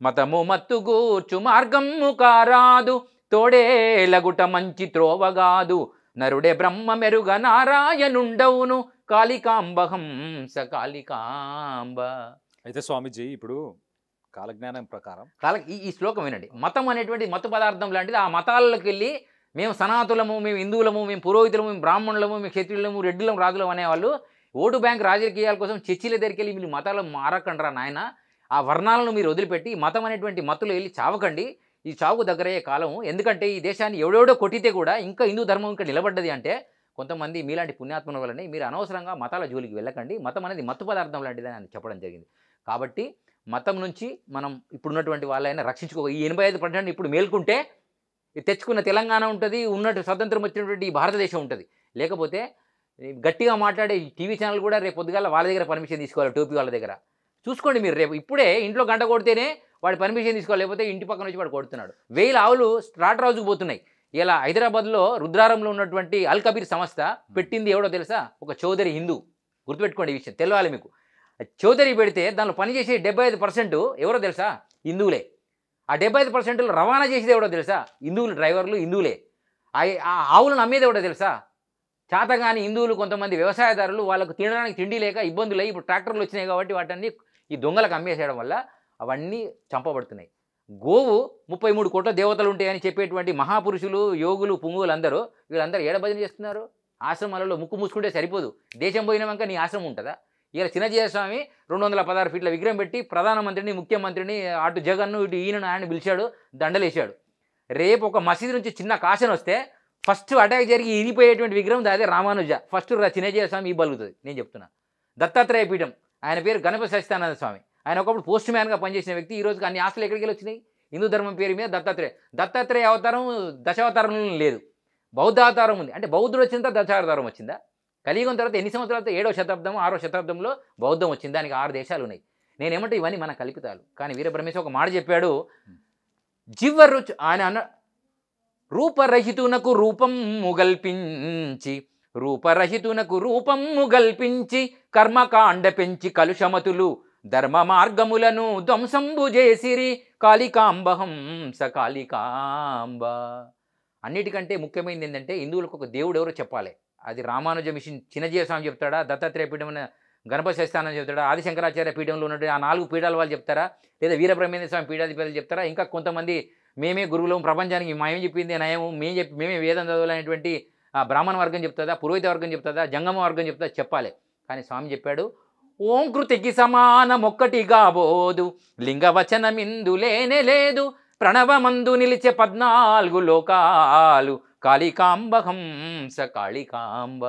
మతము మత్తుగూర్చు మార్గము కారాదు, తోడేలగుట మంచి త్రోవగాదు, నరుడే బ్రహ్మ మెరుగ నారాయణుండవును, కాళికాంబహంస కాళికాంబ. అయితే స్వామీజీ ఇప్పుడు కాలజ్ఞానం ప్రకారం ఈ శ్లోకం వినండి. మతం అనేటువంటి మత్తు పదార్థం లాంటిది. ఆ మతాలకు వెళ్ళి మేము సనాతులము, మేము హిందువులము, మేము పురోహితులము, మేము బ్రాహ్మణులము, మేము క్షత్రియులము, రెడ్డిలం, రాజులం అనేవాళ్ళు ఓటు బ్యాంక్ రాజకీయాల కోసం చర్చిల దగ్గరికి వెళ్ళి మీరు మతాలు మారకండ్రా నాయన. ఆ వర్ణాలను మీరు వదిలిపెట్టి మతం అనేటువంటి మత్తులో వెళ్ళి చావకండి. ఈ చావుకు దగ్గరయ్యే కాలం. ఎందుకంటే ఈ దేశాన్ని ఎవడెవడో కొట్టితే కూడా ఇంకా హిందూ ధర్మం ఇంకా నిలబడ్డది అంటే కొంతమంది మీలాంటి పుణ్యాత్మల వల్లనే. మీరు అనవసరంగా మతాల జోలికి వెళ్ళకండి. మతం అనేది మత్తు పదార్థం లాంటిదని అని చెప్పడం జరిగింది. కాబట్టి మతం నుంచి మనం ఇప్పుడున్నటువంటి వాళ్ళైనా రక్షించుకో. ఈ 85% ఇప్పుడు మేల్కుంటే తెచ్చుకున్న తెలంగాణ ఉంటుంది, ఉన్నట్టు స్వతంత్రం వచ్చినటువంటి ఈ భారతదేశం ఉంటుంది. లేకపోతే గట్టిగా మాట్లాడే టీవీ ఛానల్ కూడా రేపు పొద్దుగాల వాళ్ళ దగ్గర పర్మిషన్ తీసుకోవాలి, టోపీ వాళ్ళ దగ్గర. చూసుకోండి మీరు, రేపు ఇప్పుడే ఇంట్లో గంట కొడితేనే వాడు పర్మిషన్ తీసుకోవాలి, లేకపోతే ఇంటి పక్కన వచ్చి వాడు కొడుతున్నాడు. 1000 ఆవులు స్ట్రాట్ రోజుకు పోతున్నాయి. ఇలా హైదరాబాద్లో రుద్రారంలో ఉన్నటువంటి అల్ కబీర్ సంస్థ పెట్టింది ఎవడో తెలుసా? ఒక చౌదరి హిందూ. గుర్తుపెట్టుకోండి ఈ విషయం, తెలవాలి మీకు. చౌదరి పెడితే దానిలో పనిచేసే 75% ఎవరో తెలుసా? హిందువులే. ఆ 75%లో రవాణా చేసేది ఎవడో తెలుసా? హిందువులు, డ్రైవర్లు హిందువులే. ఆ ఆవులను అమ్మేది ఎవడో తెలుసా? చేతగాని హిందువులు, కొంతమంది వ్యవసాయదారులు. వాళ్ళకు తినడానికి తిండి లేక ఇబ్బందులు అయ్యి ఇప్పుడు ట్రాక్టర్లు వచ్చినాయి కాబట్టి వాటన్ని ఈ దొంగలకు అమ్మేసేయడం వల్ల అవన్నీ చంపబడుతున్నాయి. గోవు 33 కోట్ల దేవతలు ఉంటాయని చెప్పేటువంటి మహాపురుషులు, యోగులు, పుంగువులు అందరూ వీళ్ళందరూ ఏడభజన చేస్తున్నారు. ఆశ్రమాలలో ముక్కు మూసుకుంటే సరిపోదు, దేశం పోయినాక నీ ఆశ్రమం ఉంటుందా? ఇలా చిన్నజీయ స్వామి 216 ఫీట్ల విగ్రహం పెట్టి ప్రధానమంత్రిని, ముఖ్యమంత్రిని, అటు జగన్ను, ఇటు ఈయనను ఆయన పిలిచాడు, దండలేశాడు. రేపు ఒక మసీదు నుంచి చిన్న కాషన్ వస్తే ఫస్ట్ అటాక్ జరిగి ఇరిపోయేటువంటి విగ్రహం అదే రామానుజ. ఫస్ట్ చిన్నజీయ స్వామి ఈ బలుగుతుంది. నేను చెప్తున్నా. దత్తాత్రేయ పీఠం, ఆయన పేరు గణపతి సచ్చిదానంద స్వామి. ఆయన ఒకప్పుడు పోస్ట్ మ్యాన్గా పనిచేసిన వ్యక్తి. ఈ రోజుకి అన్ని ఆస్తులు ఎక్కడికి వచ్చినాయి? హిందూ ధర్మం పేరు మీద దత్తాత్రేయ అవతారం దశావతారంలో లేదు, బౌద్ధ అవతారం ఉంది. అంటే బౌద్ధుడు వచ్చిన తర్వాత దశావతారం వచ్చిందా? కలియుగం తర్వాత ఎన్ని సంవత్సరాలతో 7వ శతాబ్దం 6వ శతాబ్దంలో బౌద్ధం వచ్చింది. దానికి 6 దేశాలు ఉన్నాయి. నేనేమంటే ఇవన్నీ మన కల్పితాలు. కానీ వీరబ్రహ్మేశ్వర ఒక మాట చెప్పాడు, జివ్వరుచు ఆయన అన్న రూపరహితునకు రూపము గల్పించి రూపరహితునకు రూపము గల్పించి కర్మకాండ పెంచి కలుషమతులు ధర్మ మార్గములను ధ్వంసంబు చేసిరి కాళికాంబహంస కాళికాంబ. అన్నిటికంటే ముఖ్యమైనది ఏంటంటే హిందువులకు ఒక దేవుడు ఎవరో చెప్పాలి. అది రామానుజ మిషన్ చిన్నజీవ స్వామి చెప్తాడా, దత్తాత్రేయ పీఠం గణపతి స్థానం చెప్తాడా, ఆదిశంకరాచార్య పీఠంలో ఉన్నట్టు ఆ 4 పీఠాల వాళ్ళు చెప్తారా, లేదా వీరబ్రహ్మేంద్ర స్వామి పీఠాధిపతులు చెప్తారా, ఇంకా కొంతమంది మేమే గురువులం ప్రపంచానికి మేమే చెప్పింది నయము మేమే వేదం చదవాలనేటువంటి బ్రాహ్మణ వర్గం చెప్తుందా, పురోహిత వర్గం చెప్తుందా, జంగమ వర్గం చెప్తుందా చెప్పాలి. కానీ స్వామి చెప్పాడు ఓం కృతికి సమానమొక్కటిగా బోదు లింగవచనమిందు లేనే లేదు ప్రణవమందు నిలిచే 14 లోకాలు కాళికాంబ హంస కాళికాంబ.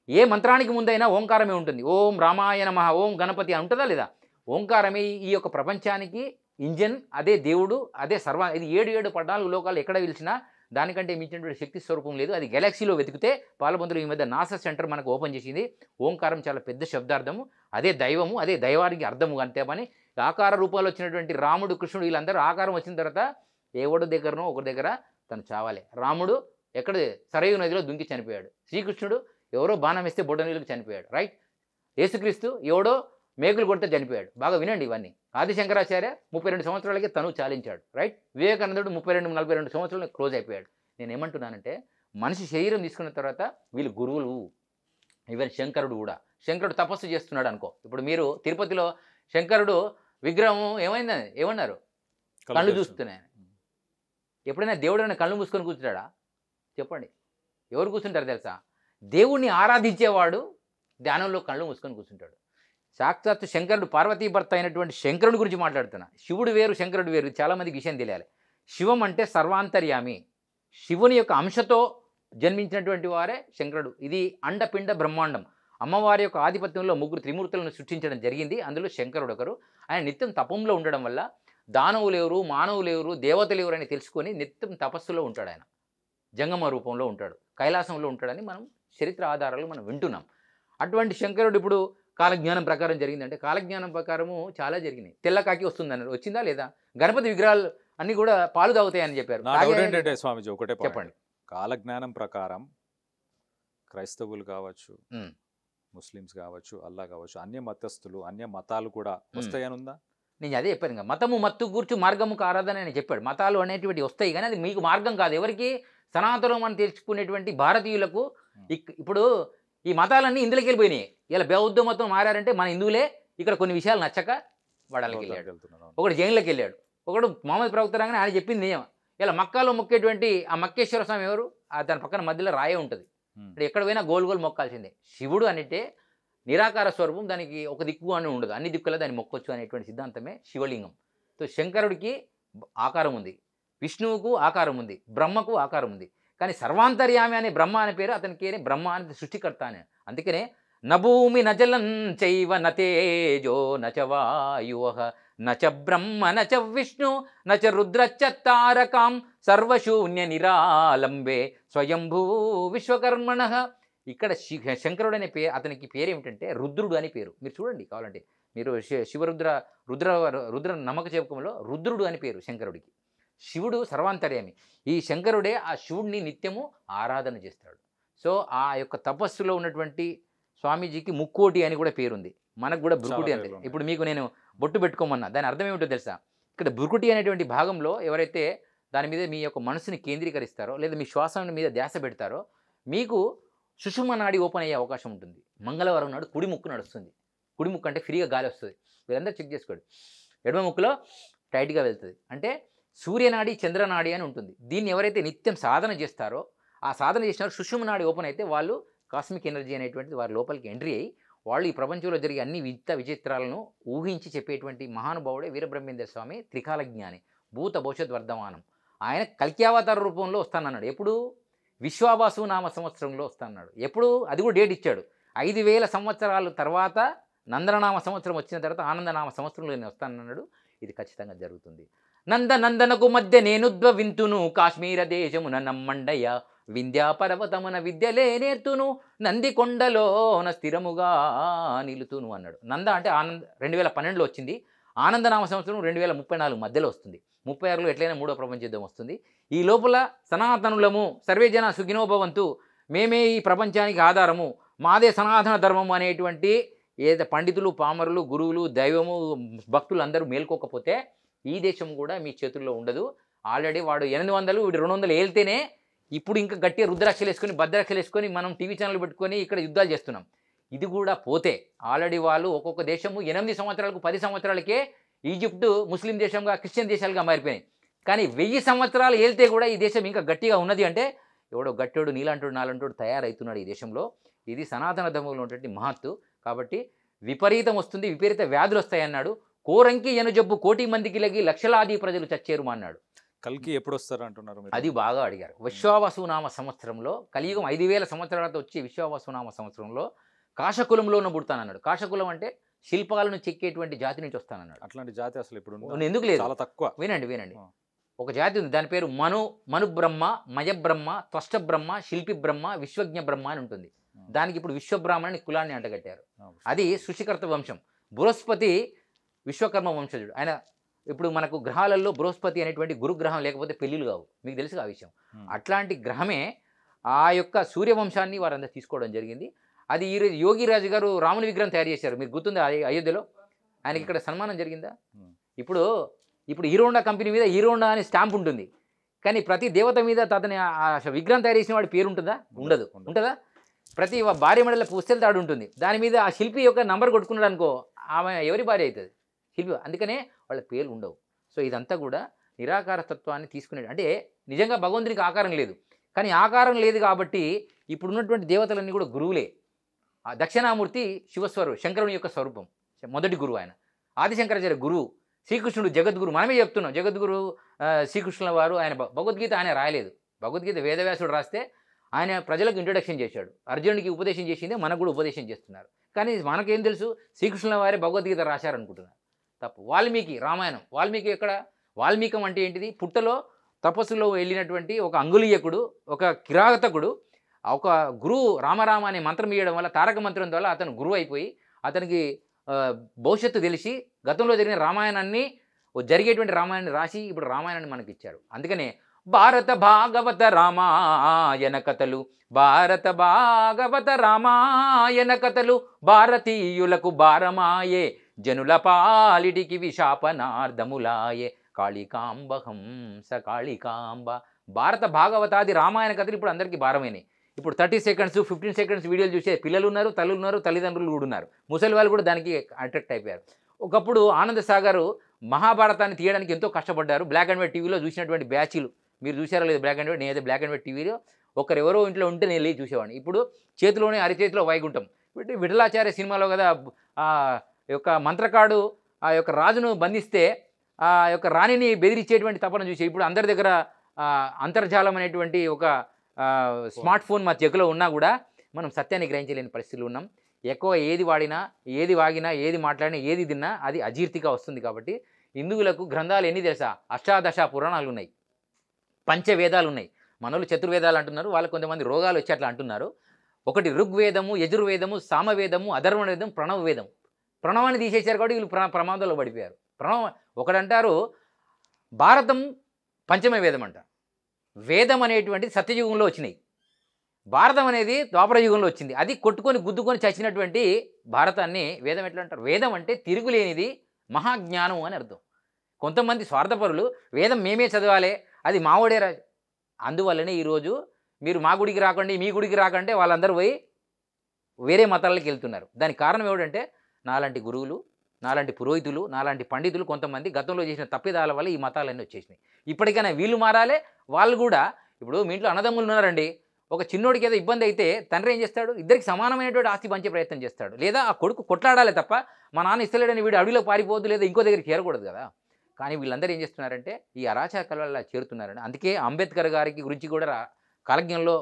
ఏ మంత్రానికి ముందైనా ఓంకారమే ఉంటుంది. ఓం రామాయ నమః, ఓం గణపతి ఉంటుందా లేదా? ఓంకారమే ఈ యొక్క ప్రపంచానికి ఇంజన్, అదే దేవుడు, అదే ఇది 7 14 లోకాలు ఎక్కడ పిలిచినా దానికంటే మించినటువంటి శక్తి స్వరూపం లేదు. అది గెలాక్సీలో వెతికితే పాలబందులు ఈ మధ్య నాసా సెంటర్ మనకు ఓపెన్ చేసింది. ఓంకారం చాలా పెద్ద శబ్దార్థము, అదే దైవము, అదే దైవానికి అర్థము అంతే పని. ఆకార రూపాలు వచ్చినటువంటి రాముడు కృష్ణుడు వీళ్ళందరూ ఆకారం వచ్చిన తర్వాత ఎవడు దగ్గరనో ఒకరి దగ్గర తను చావాలి. రాముడు ఎక్కడ సరయు నదిలో దుంకి చనిపోయాడు. శ్రీకృష్ణుడు ఎవరో బాణం వేస్తే బొడ్డ నీళ్ళకి చనిపోయాడు. రైట్. యేసుక్రీస్తు ఎవడో మేకులు కొడితే చనిపోయాడు. బాగా వినండి ఇవన్నీ. ఆదిశంకరాచార్య 32 సంవత్సరాలకే తను చాలించాడు. రైట్. వివేకానందుడు 42 సంవత్సరాలు క్లోజ్ అయిపోయాడు. నేను ఏమంటున్నానంటే మనిషి శరీరం తీసుకున్న తర్వాత వీళ్ళు గురువులు. ఈవెన్ శంకరుడు కూడా, శంకరుడు తపస్సు చేస్తున్నాడు అనుకో. ఇప్పుడు మీరు తిరుపతిలో శంకరుడు విగ్రహం ఏమైందని ఏమన్నారు? కళ్ళు చూస్తున్నాయి. ఎప్పుడైనా దేవుడైనా కళ్ళు మూసుకొని కూర్చుంటాడా? చెప్పండి. ఎవరు కూర్చుంటారు తెలుసా? దేవుణ్ణి ఆరాధించేవాడు ధ్యానంలో కళ్ళు మూసుకొని కూర్చుంటాడు. సాక్షాత్ శంకరుడు పార్వతీ భర్త అయినటువంటి శంకరుడి గురించి మాట్లాడుతున్నా. శివుడు వేరు, శంకరుడు వేరు. చాలామందికి విషయం తెలియాలి. శివం అంటే సర్వాంతర్యామి, శివుని యొక్క అంశతో జన్మించినటువంటి వారే శంకరుడు. ఇది అండపిండ బ్రహ్మాండం. అమ్మవారి యొక్క ఆధిపత్యంలో 3 త్రిమూర్తులను సృష్టించడం జరిగింది. అందులో శంకరుడు ఒకరు. ఆయన నిత్యం తపంలో ఉండడం వల్ల దానవులు ఎవరు, మానవులు ఎవరు, దేవతలు ఎవరు అని తెలుసుకొని నిత్యం తపస్సులో ఉంటాడు. ఆయన జంగమ రూపంలో ఉంటాడు, కైలాసంలో ఉంటాడని మనం చరిత్ర ఆధారాలు మనం వింటున్నాం. అటువంటి శంకరుడు ఇప్పుడు కాలజ్ఞానం ప్రకారం జరిగిందంటే కాలజ్ఞానం ప్రకారము చాలా జరిగినాయి. తెల్లకాకి వస్తుందన్నారు, వచ్చిందా లేదా? గణపతి విగ్రహాలు అన్నీ కూడా పాలు తాగుతాయని చెప్పారు. ఏంటంటే స్వామిజీ ఒకటే చెప్పండి. కాలజ్ఞానం ప్రకారం క్రైస్తవులు కావచ్చు, ముస్లిమ్స్ కావచ్చు, అల్లా కావచ్చు, అన్య మతస్థులు, అన్య మతాలు కూడా వస్తాయని ఉందా? నేను అదే చెప్పాను కదా, మతము మత్తు కూర్చు మార్గముకు ఆరాధన అని చెప్పాడు. మతాలు అనేటువంటి వస్తాయి కానీ అది మీకు మార్గం కాదు. ఎవరికి? సనాతనం అని తెలుసుకునేటువంటి భారతీయులకు. ఇప్పుడు ఈ మతాలన్నీ ఇందులోకి వెళ్ళిపోయినాయి. ఇలా బౌద్ధ మతం మారారంటే మన హిందువులే ఇక్కడ కొన్ని విషయాలు నచ్చక వాడాలకి వెళ్ళాడు. ఒకడు జైన్లోకి వెళ్ళాడు, ఒకడు మహమ్మద్ ప్రవక్త రాగానే ఆయన చెప్పింది నిజం. ఇలా మక్కాలో మొక్కేటువంటి ఆ మక్కేశ్వర స్వామి ఎవరు? దాని పక్కన మధ్యలో రాయే ఉంటుంది. ఇప్పుడు ఎక్కడ పోయినా గోలు మొక్కాల్సిందే. శివుడు అంటే నిరాకార స్వరూపం, దానికి ఒక దిక్కు అని ఉండదు, అన్ని దిక్కుల్లో దాన్ని మొక్కొచ్చు అనేటువంటి సిద్ధాంతమే శివలింగం. సో శంకరుడికి ఆకారం ఉంది, విష్ణువుకు ఆకారం ఉంది, బ్రహ్మకు ఆకారం ఉంది. కానీ సర్వాంతర్యామి అనే బ్రహ్మ అనే పేరు అతనికి, బ్రహ్మ అనే సృష్టికర్త అని. అందుకనే నభూమి నజలం చైవ నతేజో నచ వాయుః నచ బ్రహ్మ నచ విష్ణు నచ రుద్రచ్చ తారకాం సర్వశూన్య నిరాలంబే స్వయంభూ విశ్వకర్మణః. ఇక్కడ శంకరుడు అనే పేరు, అతనికి పేరు ఏమిటంటే రుద్రుడు అని పేరు. మీరు చూడండి కావాలంటే, మీరు రుద్ర నమ్మక చెప్పుకోలో రుద్రుడు అని పేరు శంకరుడికి. శివుడు సర్వాంతర్యామి. ఈ శంకరుడే ఆ శివుడిని నిత్యము ఆరాధన చేస్తాడు. సో ఆ యొక్క తపస్సులో ఉన్నటువంటి స్వామీజీకి ముక్కోటి అని కూడా పేరుంది. మనకు కూడా బురుకుటి అంతే. ఇప్పుడు మీకు నేను బొట్టు పెట్టుకోమన్నా దాని అర్థం ఏమిటో తెలుసా? ఇక్కడ బురుకుటి అనేటువంటి భాగంలో ఎవరైతే దాని మీద మీ యొక్క మనసుని కేంద్రీకరిస్తారో, లేదా మీ శ్వాస మీద ధ్యాస పెడతారో, మీకు సుషుమ్న నాడి ఓపెన్ అయ్యే అవకాశం ఉంటుంది. మంగళవారం నాడు కుడి ముక్కు నడుస్తుంది. కుడి ముక్కు అంటే ఫ్రీగా గాలి వస్తుంది. వీరందరూ చెక్ చేసుకోండి. ఎడమ ముక్కులో టైట్గా వెళ్తుంది. అంటే సూర్యనాడి చంద్రనాడి అని ఉంటుంది. దీన్ని ఎవరైతే నిత్యం సాధన చేస్తారో, ఆ సాధన చేసినారో సుషుమ్న నాడి ఓపెన్ అయితే వాళ్ళు కాస్మిక్ ఎనర్జీ అనేటువంటిది వారి లోపలికి ఎంట్రీ అయ్యి వాళ్ళు ఈ ప్రపంచంలో జరిగే అన్ని విచిత్రాలను ఊహించి చెప్పేటువంటి మహానుభావుడే వీరబ్రహ్మేంద్ర స్వామి, త్రికాల జ్ఞాని, భూత భవిష్యత్ వర్ధమానం. ఆయన కల్క్యావతార రూపంలో వస్తానన్నాడు. ఎప్పుడు? విశ్వావాసు నామ సంవత్సరంలో వస్తానన్నాడు. ఎప్పుడు? అది కూడా డేట్ ఇచ్చాడు. 5000 సంవత్సరాల తర్వాత నందననామ సంవత్సరం వచ్చిన తర్వాత ఆనందనామ సంవత్సరంలో నేను వస్తానన్నాడు. ఇది ఖచ్చితంగా జరుగుతుంది. నందనకు మధ్య నేనుద్వ వింతును కాశ్మీర దేశమున నమ్మండయ్య వింధ్యా పర్వతమున విద్యలే నేర్తును నందికొండలోన స్థిరముగా నిలుతును అన్నాడు. నంద అంటే 2012లో వచ్చింది. ఆనందనామ సంవత్సరం 2034 మధ్యలో వస్తుంది. 36లో ఎట్లయినా మూడో ప్రపంచ యుద్ధం వస్తుంది. ఈ లోపల సనాతనులము సర్వేజన సుఖినో భవంతు, మేమే ఈ ప్రపంచానికి ఆధారము, మాదే సనాతన ధర్మం అనేటువంటి ఏదో పండితులు, పామరులు, గురువులు, దైవము, భక్తులు అందరూ మేల్కోకపోతే ఈ దేశం కూడా మీ చేతుల్లో ఉండదు. ఆల్రెడీ వాడు 800 వీడు 200 ఏళ్తేనే ఇప్పుడు ఇంకా గట్టిగా రుద్రాక్షలు వేసుకొని భద్రాక్షలు వేసుకొని మనం టీవీ ఛానల్ పెట్టుకొని ఇక్కడ యుద్ధాలు చేస్తున్నాం. ఇది కూడా పోతే ఆల్రెడీ వాళ్ళు ఒక్కొక్క దేశము 8 సంవత్సరాలకు 10 సంవత్సరాలకే ఈజిప్టు ముస్లిం దేశంగా క్రిస్టియన్ దేశాలుగా మారిపోయినాయి. కానీ 1000 సంవత్సరాలు ఏళ్తే కూడా ఈ దేశం ఇంకా గట్టిగా ఉన్నది అంటే ఎవడో గట్టోడు నీలాంటోడు నాలంటోడు తయారవుతున్నాడు ఈ దేశంలో. ఇది సనాతన ధర్మంలో ఉన్నటువంటి మహత్తు. కాబట్టి విపరీతం వస్తుంది, విపరీత వ్యాధులు వస్తాయన్నాడు. కోరంకి ఎనుజబ్బు కోటి మందికి లగి లక్షలాది ప్రజలు చచ్చేరు అన్నాడు. కల్కి ఎప్పుడు వస్తారు అంటున్నారు మీరు? అది బాగా అడిగారు. విశ్వావసునామ సంవత్సరంలో, కలియుగం 5000 సంవత్సరాలతో వచ్చి విశ్వావసునామ సంవత్సరంలో కాశకులంలోనూ పుడతానన్నాడు. కాశకులం అంటే శిల్పాలను చెక్కేటువంటి జాతి నుంచి వస్తానన్నాడు. అట్లాంటి జాతి అసలు ఇప్పుడు ఎందుకు లేదు? చాలా తక్కువ. వినండి. ఒక జాతి ఉంది, దాని పేరు మనుబ్రహ్మ, మయబ్రహ్మ, త్వష్టబ్రహ్మ, శిల్పి బ్రహ్మ, విశ్వజ్ఞ బ్రహ్మ అని ఉంటుంది. దానికి ఇప్పుడు విశ్వబ్రాహ్మణి కులాన్ని అంటగట్టారు. అది సృష్టికర్త వంశం. బృహస్పతి విశ్వకర్మ వంశజుడు. ఆయన ఇప్పుడు మనకు గ్రహాలలో బృహస్పతి అనేటువంటి గురుగ్రహం లేకపోతే పెళ్ళిళ్ళు కావు, మీకు తెలుసు ఆ విషయం. అట్లాంటి గ్రహమే ఆ యొక్క సూర్యవంశాన్ని వారందరూ తీసుకోవడం జరిగింది. అది ఈరోజు యోగిరాజు గారు రాముని విగ్రహం తయారు చేశారు, మీకు గుర్తుంది అయోధ్యలో. ఆయనకి ఇక్కడ సన్మానం జరిగిందా? ఇప్పుడు హీరోహోండా కంపెనీ మీద హీరోహోండా అని స్టాంప్ ఉంటుంది, కానీ ప్రతి దేవత మీద అతని విగ్రహం తయారు చేసిన వాడి పేరు ఉంటుందా? ఉండదు. ఉంటుందా? ప్రతి భార్య మెడల పుస్తెల తాడు ఉంటుంది, దాని మీద ఆ శిల్పి యొక్క నంబర్ కొట్టుకున్నాడు అనుకో, ఆమె ఎవరి భార్య అవుతుంది? శిల్పి. అందుకనే వాళ్ళ పేర్లు ఉండవు. సో ఇదంతా కూడా నిరాకార తత్వాన్ని తీసుకునే, అంటే నిజంగా భగవంతునికి ఆకారం లేదు, కానీ ఆకారం లేదు కాబట్టి ఇప్పుడు ఉన్నటువంటి దేవతలన్నీ కూడా గురువులే. ఆ దక్షిణామూర్తి శివస్వరు శంకరుని యొక్క స్వరూపం, మొదటి గురువు ఆయన. ఆదిశంకరాచార్య గురువు, శ్రీకృష్ణుడు జగద్గురు. మనమే చెప్తున్నాం జగద్గురు శ్రీకృష్ణుల వారు. ఆయన భగవద్గీత ఆయన రాయలేదు, భగవద్గీత వేదవ్యాసుడు రాస్తే ఆయన ప్రజలకు ఇంట్రొడక్షన్ చేశాడు. అర్జునుడికి ఉపదేశం చేసిందే మనకు కూడా ఉపదేశం చేస్తున్నారు. కానీ మనకేం తెలుసు? శ్రీకృష్ణుల వారే భగవద్గీత రాశారనుకుంటున్నారు. తప్పు. వాల్మీకి రామాయణం, వాల్మీకి ఎక్కడ? వాల్మీకం అంటే ఏంటిది? పుట్టలో తపస్సులో వెళ్ళినటువంటి ఒక అంగుళీయకుడు, ఒక కిరాతకుడు, ఒక గురువు రామరామ అనే మంత్రం ఇవ్వడం వల్ల, తారక మంత్రం వల్ల అతను గురువు అయిపోయి అతనికి భవిష్యత్తు తెలిసి గతంలో జరిగిన రామాయణాన్ని, జరిగేటువంటి రామాయణాన్ని రాసి ఇప్పుడు రామాయణాన్ని మనకి ఇచ్చారు. అందుకనే భారత భాగవత రామాయణ కథలు, భారత భాగవత రామాయణ కథలు భారతీయులకు భారమాయే, జనుల పాలిటికి విశాపనార్థములాయే, కాళికాంబ హంస కాళికాంబ. భారత భాగవతాది రామాయణ కథలు ఇప్పుడు అందరికీ భారమైనాయి. ఇప్పుడు 30 సెకండ్స్ 15 సెకండ్స్ వీడియోలు చూసే పిల్లలు ఉన్నారు, తల్లులు ఉన్నారు, తల్లిదండ్రులు కూడా ఉన్నారు, ముసలి వాళ్ళు కూడా దానికి అట్రాక్ట్ అయిపోయారు. ఒకప్పుడు ఆనంద సాగర్ మహాభారతాన్ని తీయడానికి ఎంతో కష్టపడ్డారు. బ్లాక్ అండ్ వైట్ టీవీలో చూసినటువంటి బ్యాచ్లు మీరు చూసారో లేదు? బ్లాక్ అండ్ వైట్, నేనైతే బ్లాక్ అండ్ వైట్ టీవీలో ఒకరెవరో ఇంట్లో ఉంటే నేను వెళ్ళి చూసేవాడిని. ఇప్పుడు చేతిలోనే అరిచేతిలో వైకుంఠం. విఠలాచార్య సినిమాలో కదా ఆ యొక్క మంత్రకాడు ఆ యొక్క రాజును బంధిస్తే ఆ యొక్క రాణిని బెదిరించేటువంటి తపన చూసి, ఇప్పుడు అందరి దగ్గర అంతర్జాలం అనేటువంటి ఒక స్మార్ట్ ఫోన్ మా చేతిలో ఉన్నా కూడా మనం సత్యాన్ని గ్రహించలేని పరిస్థితులు ఉన్నాం. ఎక్కువ ఏది వాడినా, ఏది వాగినా, ఏది మాట్లాడినా, ఏది తిన్నా అది అజీర్తిగా వస్తుంది. కాబట్టి హిందువులకు గ్రంథాలు ఎన్ని తెలుసా? అష్టాదశ పురాణాలు ఉన్నాయి, పంచవేదాలు ఉన్నాయి. మనోళ్ళు చతుర్వేదాలు అంటున్నారు, వాళ్ళకి కొంతమంది రోగాలు వచ్చి అట్లా అంటున్నారు. ఒకటి ఋగ్వేదము, యజుర్వేదము, సామవేదము, అధర్వవేదం, ప్రణవవేదం. ప్రణవాన్ని తీసేశారు కాబట్టి వీళ్ళు ప్రమాదంలో పడిపోయారు. ఒకడంటారు భారతం పంచమ వేదం అంట. వేదం అనేటువంటిది సత్యయుగంలో వచ్చినాయి, భారతం అనేది ద్వాపర యుగంలో వచ్చింది. అది కొట్టుకొని గుద్దుకొని చచ్చినటువంటి భారతాన్ని వేదం ఎట్లా అంటారు? వేదం అంటే తిరుగులేనిది, మహాజ్ఞానం అని అర్థం. కొంతమంది స్వార్థపరులు వేదం మేమే చదవాలి, అది మావోడే రాజు. అందువల్లనే ఈరోజు మీరు మా గుడికి రాకండి, మీ గుడికి రాకంటే వాళ్ళందరూ పోయి వేరే మతాలకి వెళ్తున్నారు. దానికి కారణం ఏమిటంటే నాలాంటి గురువులు, నాలాంటి పురోహితులు, నాలాంటి పండితులు కొంతమంది గతంలో చేసిన తప్పిదాల వల్ల ఈ మతాలన్నీ వచ్చేసినాయి. ఇప్పటికైనా వీళ్ళు మారాలి, వాళ్ళు కూడా. ఇప్పుడు మీ ఇంట్లో అన్నదమ్ములు ఉన్నారండి, ఒక చిన్నోడికి ఏదో ఇబ్బంది అయితే తండ్రి ఏం చేస్తాడు? ఇద్దరికి సమానమైనటువంటి ఆస్తి పంచే ప్రయత్నం చేస్తాడు. లేదా ఆ కొడుకు కొట్లాడాలి తప్ప మా నాన్న ఇస్తలేడని వీడు అడవిలో పారిపోవద్దు, లేదా ఇంకో దగ్గరికి చేరకూడదు కదా. కానీ వీళ్ళందరూ ఏం చేస్తున్నారంటే ఈ అరాచకాల వల్ల చేరుతున్నారని. అందుకే అంబేద్కర్ గారికి గురించి కూడా కాలజ్ఞంలో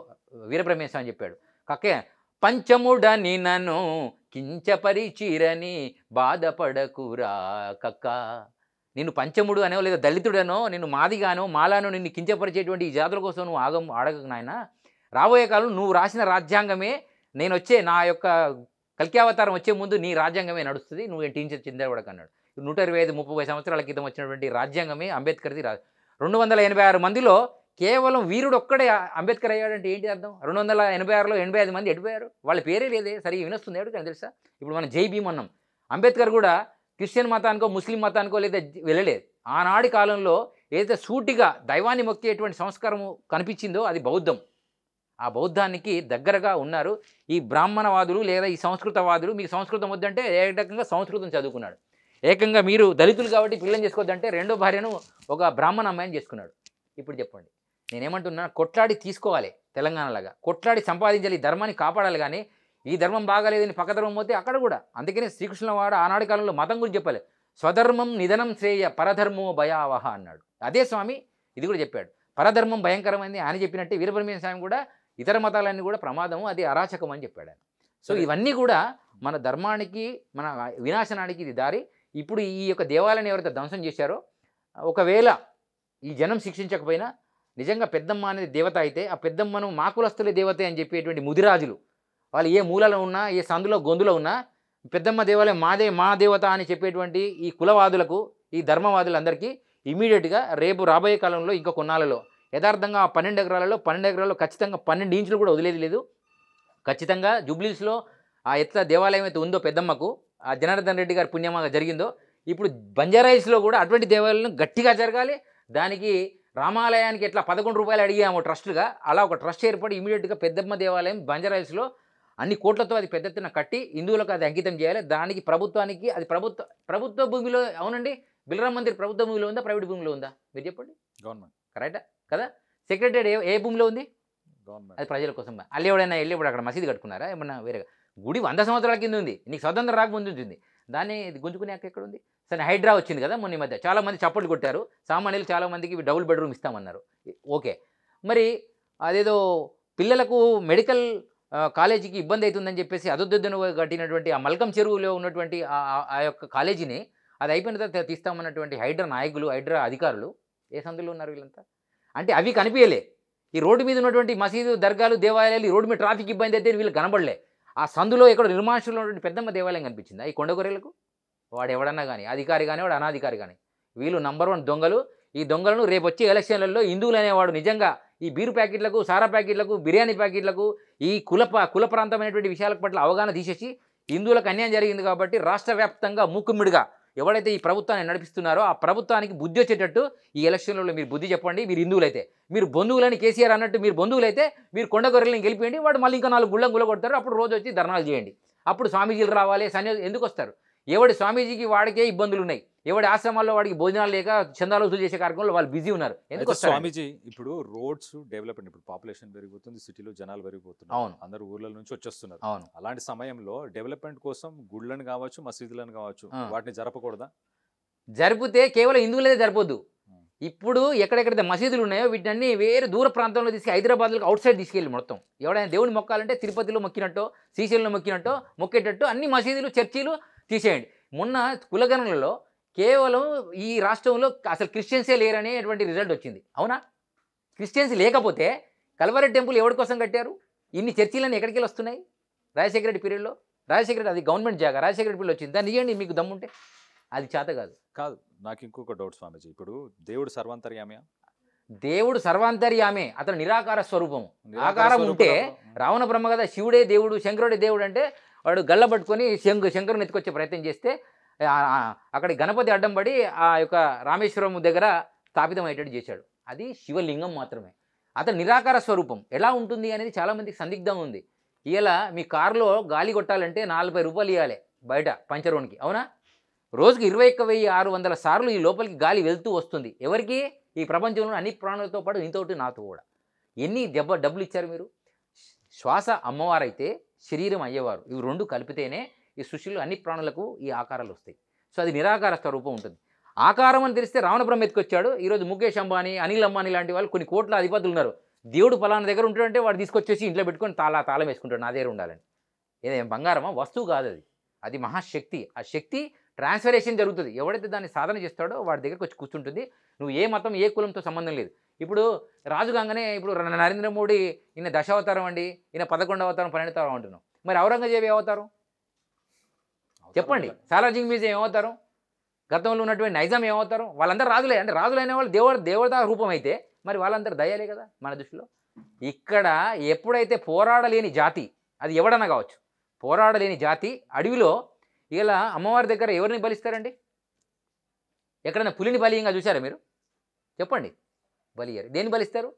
వీరబ్రహ్మేశ్వర అని చెప్పాడు. కక్కే పంచముడని నన్ను కించపరిచిరని బాధపడకురా కక్క. నిన్ను పంచముడు అనో లేదా దళితుడనో, నిన్ను మాదిగానో మాలానో నిన్ను కించపరిచేటువంటి ఈ జాతుల కోసం నువ్వు అడగకు నాయన. రాబోయే కాలం నువ్వు రాసిన రాజ్యాంగమే నేను వచ్చే నా యొక్క కల్కి అవతారం వచ్చే ముందు నీ రాజ్యాంగమే నడుస్తుంది, నువ్వు టీచర్ చిందవాడకు అన్నాడు. 125-30 సంవత్సరాల క్రితం వచ్చినటువంటి రాజ్యాంగమే అంబేద్కర్ది 286 మందిలో కేవలం వీరుడు ఒక్కడే అంబేద్కర్ అయ్యాడంటే ఏంటి అర్థం? 286లో 85 మంది ఎడిపోయారు, వాళ్ళ పేరే లేదే. సరిగ్గా వినొస్తుంది ఎవరికైనా తెలుసా? ఇప్పుడు మనం జై భీమ్ అన్నాం. అంబేద్కర్ కూడా క్రిస్టియన్ మతానికో ముస్లిం మతానికో లేదా వెళ్ళలేదు. ఆనాటి కాలంలో ఏదైతే సూటిగా దైవాన్ని మొక్కేటువంటి సంస్కారం కనిపించిందో అది బౌద్ధం. ఆ బౌద్ధానికి దగ్గరగా ఉన్నారు ఈ బ్రాహ్మణవాదులు లేదా ఈ సంస్కృతవాదులు. మీకు సంస్కృతం వద్దంటే ఏకంగా సంస్కృతం చదువుకున్నాడు. ఏకంగా మీరు దళితులు కాబట్టి పిల్లని చేసుకోవద్దంటే రెండో భార్యను ఒక బ్రాహ్మణ అమ్మాయిని చేసుకున్నాడు. ఇప్పుడు చెప్పండి, నేనేమంటున్నా, కొట్లాడి తీసుకోవాలి, తెలంగాణలాగా కొట్లాడి సంపాదించాలి, ఈ ధర్మాన్ని కాపాడాలి. కానీ ఈ ధర్మం బాగాలేదని పక్క ధర్మం పోతే అక్కడ కూడా. అందుకనే శ్రీకృష్ణుల వాడు ఆనాటి కాలంలో మతం గురించి చెప్పాలి. స్వధర్మం నిధనం శ్రేయ పరధర్మో భయావహ అన్నాడు. అదే స్వామి ఇది కూడా చెప్పాడు. పరధర్మం భయంకరమైంది ఆయన చెప్పినట్టే వీరబ్రహ్మణ్య స్వామి కూడా ఇతర మతాలన్నీ కూడా ప్రమాదము, అది అరాచకం అని చెప్పాడు ఆయన. సో ఇవన్నీ కూడా మన ధర్మానికి మన వినాశనానికి ఇది దారి. ఇప్పుడు ఈ యొక్క దేవాలయాన్ని ఎవరైతే ధ్వంసం చేశారో, ఒకవేళ ఈ జనం శిక్షించకపోయినా నిజంగా పెద్దమ్మ అనేది దేవత అయితే ఆ పెద్దమ్మను మా కులస్తులే దేవత అని చెప్పేటువంటి ముదిరాజులు వాళ్ళు ఏ మూలలో ఉన్నా ఏ సందులో గొంతులో ఉన్నా పెద్దమ్మ దేవాలయం మా దేవత అని చెప్పేటువంటి ఈ కులవాదులకు ఈ ధర్మవాదులందరికీ ఇమీడియట్గా రేపు రాబోయే కాలంలో ఇంకా కొన్నాళ్ళలో యథార్థంగా 12 ఎకరాలలో ఖచ్చితంగా 12 ఇంచులు కూడా వదిలేది లేదు. ఖచ్చితంగా జూబ్లీస్లో ఆ ఎట్లా దేవాలయం అయితే ఉందో పెద్దమ్మకు ఆ జనార్దన్ రెడ్డి గారి పుణ్యమాగా జరిగిందో, ఇప్పుడు బంజారాయిల్స్లో కూడా అటువంటి దేవాలయాలను గట్టిగా జరగాలి. దానికి రామాలయానికి ఎట్లా 11 రూపాయలు అడిగాము ట్రస్ట్గా, అలా ఒక ట్రస్ట్ ఏర్పడి ఇమీడియట్గా పెద్దమ్మ దేవాలయం బంజారాయిల్స్లో అన్ని కోట్లతో అది పెద్ద ఎత్తున కట్టి హిందువులకు అది అంకితం చేయాలి. దానికి ప్రభుత్వానికి అది ప్రభుత్వ భూమిలో, అవునండి బిల్రామ్ మందిర్ ప్రభుత్వ భూమిలో ఉందా ప్రైవేట్ భూమిలో ఉందా మీరు చెప్పండి? గవర్నమెంట్. కరెక్టా కదా? సెక్రటరీ ఏ భూమిలో ఉంది? గవర్నమెంట్. అది ప్రజల కోసం. అల్లి ఎవడైనా వెళ్ళి ఇప్పుడు అక్కడ మసీదు కట్టుకున్నారా? ఏమన్నా వేరేగా? గుడి 100 సంవత్సరాల కింద ఉంది, నీకు స్వతంత్రం రాకముందు ఉంటుంది, దాన్ని గుంజుకునే హక్కు ఎక్కడ ఉంది? సరే హైడ్రా వచ్చింది కదా మొన్న ఈ మధ్య, చాలామంది చప్పట్లు కొట్టారు, సామాన్యులు చాలామందికి డబుల్ బెడ్రూమ్ ఇస్తామన్నారు. ఓకే, మరి అదేదో పిల్లలకు మెడికల్ కాలేజీకి ఇబ్బంది అవుతుందని చెప్పేసి అదొద్దొద్దును కట్టినటువంటి ఆ మల్కం చెరువులో ఉన్నటువంటి ఆ యొక్క కాలేజీని అది అయిపోయిన తర్వాత తీస్తామన్నటువంటి హైడ్రా నాయకులు హైడ్రా అధికారులు ఏ సందులో ఉన్నారు వీళ్ళంతా? అంటే అవి కనిపించలే. ఈ రోడ్డు మీద ఉన్నటువంటి మసీదు దర్గాలు దేవాలయాలు ఈ రోడ్డు మీద ట్రాఫిక్ ఇబ్బంది అయితే వీళ్ళు కనబడలే. ఆ సందులో ఎక్కడ నిర్మాణంలో ఉన్నటువంటి పెద్దమ్మ దేవాలయం కనిపించిందా ఈ కొండగొర్రెలకు? వాడు ఎవడన్నా కానీ అధికారి కానీ వాడు అనాధికారి కానీ వీళ్ళు నంబర్ 1 దొంగలు. ఈ దొంగలను రేపు వచ్చే ఎలక్షన్లలో హిందువులు అనేవాడు నిజంగా ఈ బీరు ప్యాకెట్లకు సారా ప్యాకెట్లకు బిర్యానీ ప్యాకెట్లకు ఈ కుల ప్రాంతమైనటువంటి విషయాల పట్ల అవగాహన తీసేసి హిందువులకు అన్యాయం జరిగింది కాబట్టి రాష్ట్ర వ్యాప్తంగా మూకుమ్మిడిగా ఎవడైతే ఈ ప్రభుత్వాన్ని నడిపిస్తున్నారో ఆ ప్రభుత్వానికి బుద్ధి వచ్చేటట్టు ఈ ఎలక్షన్లలో మీరు బుద్ధి చెప్పండి. మీరు హిందువులైతే మీరు బంధువులని కేసీఆర్ అన్నట్టు మీరు బంధువులైతే మీరు కొండగొర్రెలను గెలిపేయండి, వాడు మళ్ళీ ఇంకా 4 గుళ్ళం కొడతారు. అప్పుడు రోజు వచ్చి ధర్నాలు చేయండి. అప్పుడు స్వామీజీలు రావాలి, సన్యాసులు ఎందుకు వస్తారు? ఎవడి స్వామీజీకి వాడికే ఇబ్బందులు ఉన్నాయి, ఎవడి ఆశ్రమాల్లో వాడికి భోజనాలు లేక చందాలు వసూలు చేసే కార్యక్రమంలో వాళ్ళు బిజీ ఉన్నారు. ఎందుకు స్వామీజీ ఇప్పుడు రోడ్స్ డెవలప్మెంట్, ఇప్పుడు పాపులేషన్ పెరిగిపోతుంది, సిటీలో జనాలు పెరిగిపోతున్నారు, అవును అందరూ ఊర్ల నుంచి వచ్చేస్తున్నారు. అవును. అలాంటి సమయంలో డెవలప్మెంట్ కోసం గుళ్ళని కావచ్చు మసీదులను కావచ్చు వాటిని జరపకూడదా? జరిపితే కేవలం హిందువులదే సరిపోద్దు. ఇప్పుడు ఎక్కడెక్కడైతే మసీదులు ఉన్నాయో వీటిని వేరే దూర ప్రాంతంలో తీసుకు హైదరాబాద్లో అవుట్ సైడ్ తీసుకెళ్ళి మొత్తం ఎవడైనా దేవుని మొక్కాలంటే తిరుపతిలో మొక్కినట్టో శ్రీశైలంలో మొక్కినట్టో మొక్కేటట్టు అన్ని మసీదులు చర్చీలు తీసేయండి. మొన్న కులగణనలో కేవలం ఈ రాష్ట్రంలో అసలు క్రిస్టియన్సే లేరనేటువంటి రిజల్ట్ వచ్చింది. అవునా? క్రిస్టియన్స్ లేకపోతే కల్వరి టెంపుల్ ఎవరి కోసం కట్టారు? ఇన్ని చర్చీలన్నీ ఎక్కడికి వెళ్ళి వస్తున్నాయి? రాజశేఖర రెడ్డి పీరియడ్లో రాజశేఖర రెడ్డి అది గవర్నమెంట్ జాగా రాజశేఖర రెడ్డి పీరియడ్ వచ్చింది, దాన్ని ఇవ్వండి మీకు దమ్ముంటే. అది చేత కాదు. నాకు ఇంకొక డౌట్ స్వామీజీ, ఇప్పుడు దేవుడు సర్వాంతర్యామి, దేవుడు సర్వాంతర్యామే, అతను నిరాకార స్వరూపము. ఆకారం ఉంటే రావణ బ్రహ్మ కదా శివుడే దేవుడు శంకరుడే దేవుడు అంటే వాడు గల్ల పట్టుకొని శంకరుని ఎత్తుకొచ్చే ప్రయత్నం చేస్తే అక్కడి గణపతి అడ్డం పడి ఆ యొక్క రామేశ్వరం దగ్గర స్థాపితమయ్యేటట్టు చేశాడు. అది శివలింగం మాత్రమే. అతను నిరాకార స్వరూపం ఎలా ఉంటుంది అనేది చాలామందికి సందిగ్ధం ఉంది. ఇలా మీ కారులో గాలి కొట్టాలంటే 40 రూపాయలు ఇవ్వాలి బయట పంచరోన్కి, అవునా? రోజుకి 21,600 సార్లు ఈ లోపలికి గాలి వెళ్తూ వస్తుంది. ఎవరికి? ఈ ప్రపంచంలో అన్ని ప్రాణులతో పాటు ఇంతోటి నాతో కూడా. ఎన్ని డబ్బులు ఇచ్చారు మీరు? శ్వాస అమ్మవారైతే శరీరం అయ్యేవారు, ఇవి 2 కలిపితేనే ఈ సృష్టిలో అన్ని ప్రాణులకు ఈ ఆకారాలు వస్తాయి. సో అది నిరాకార స్వరూపం ఉంటుంది. ఆకారం అని తెలిస్తే రావణ బ్రహ్మ ఎత్తుకొచ్చాడు. ఈరోజు ముఖేష్ అంబానీ అనిల్ అంబానీ లాంటి వాళ్ళు కొన్ని కోట్ల అధిపతులు ఉన్నారు. దేవుడు పలానా దగ్గర ఉంటాడంటే వాడు తీసుకొచ్చేసి ఇంట్లో పెట్టుకొని తాళం వేసుకుంటాడు, నా దగ్గర ఉండాలని. ఏదేం బంగారమా? వస్తువు కాదు అది, అది మహాశక్తి. ఆ శక్తి ట్రాన్స్ఫరేషన్ జరుగుతుంది. ఎవడైతే దాన్ని సాధన చేస్తాడో వాడి దగ్గరకు వచ్చి కూర్చుంటుంది. నువ్వు ఏ మతం ఏ కులంతో సంబంధం లేదు. ఇప్పుడు రాజు కాగానే ఇప్పుడు నరేంద్ర మోడీ ఈయన దశావతారం అండి, ఈయన 11వ అవతారం 12వ అవతారం అంటున్నాం. మరి ఔరంగజేబు అవతారం చెప్పండి. సాలార్జింగ్ మ్యూజియం ఏమవుతారు? గతంలో ఉన్నటువంటి నైజాం ఏమవుతారు? వాళ్ళందరూ రాజులే. అంటే రాజులైన వాళ్ళు దేవతా రూపం అయితే మరి వాళ్ళందరూ దయ్యాలే కదా మన దృష్టిలో. ఇక్కడ ఎప్పుడైతే పోరాడలేని జాతి, అది ఎవడన్నా కావచ్చు, పోరాడలేని జాతి అడవిలో ఇలా అమ్మవారి దగ్గర ఎవరిని బలిస్తారండి? ఎక్కడైనా పులిని బలియంగా చూసారా మీరు? చెప్పండి. బలియరు. దేన్ని బలిస్తారు?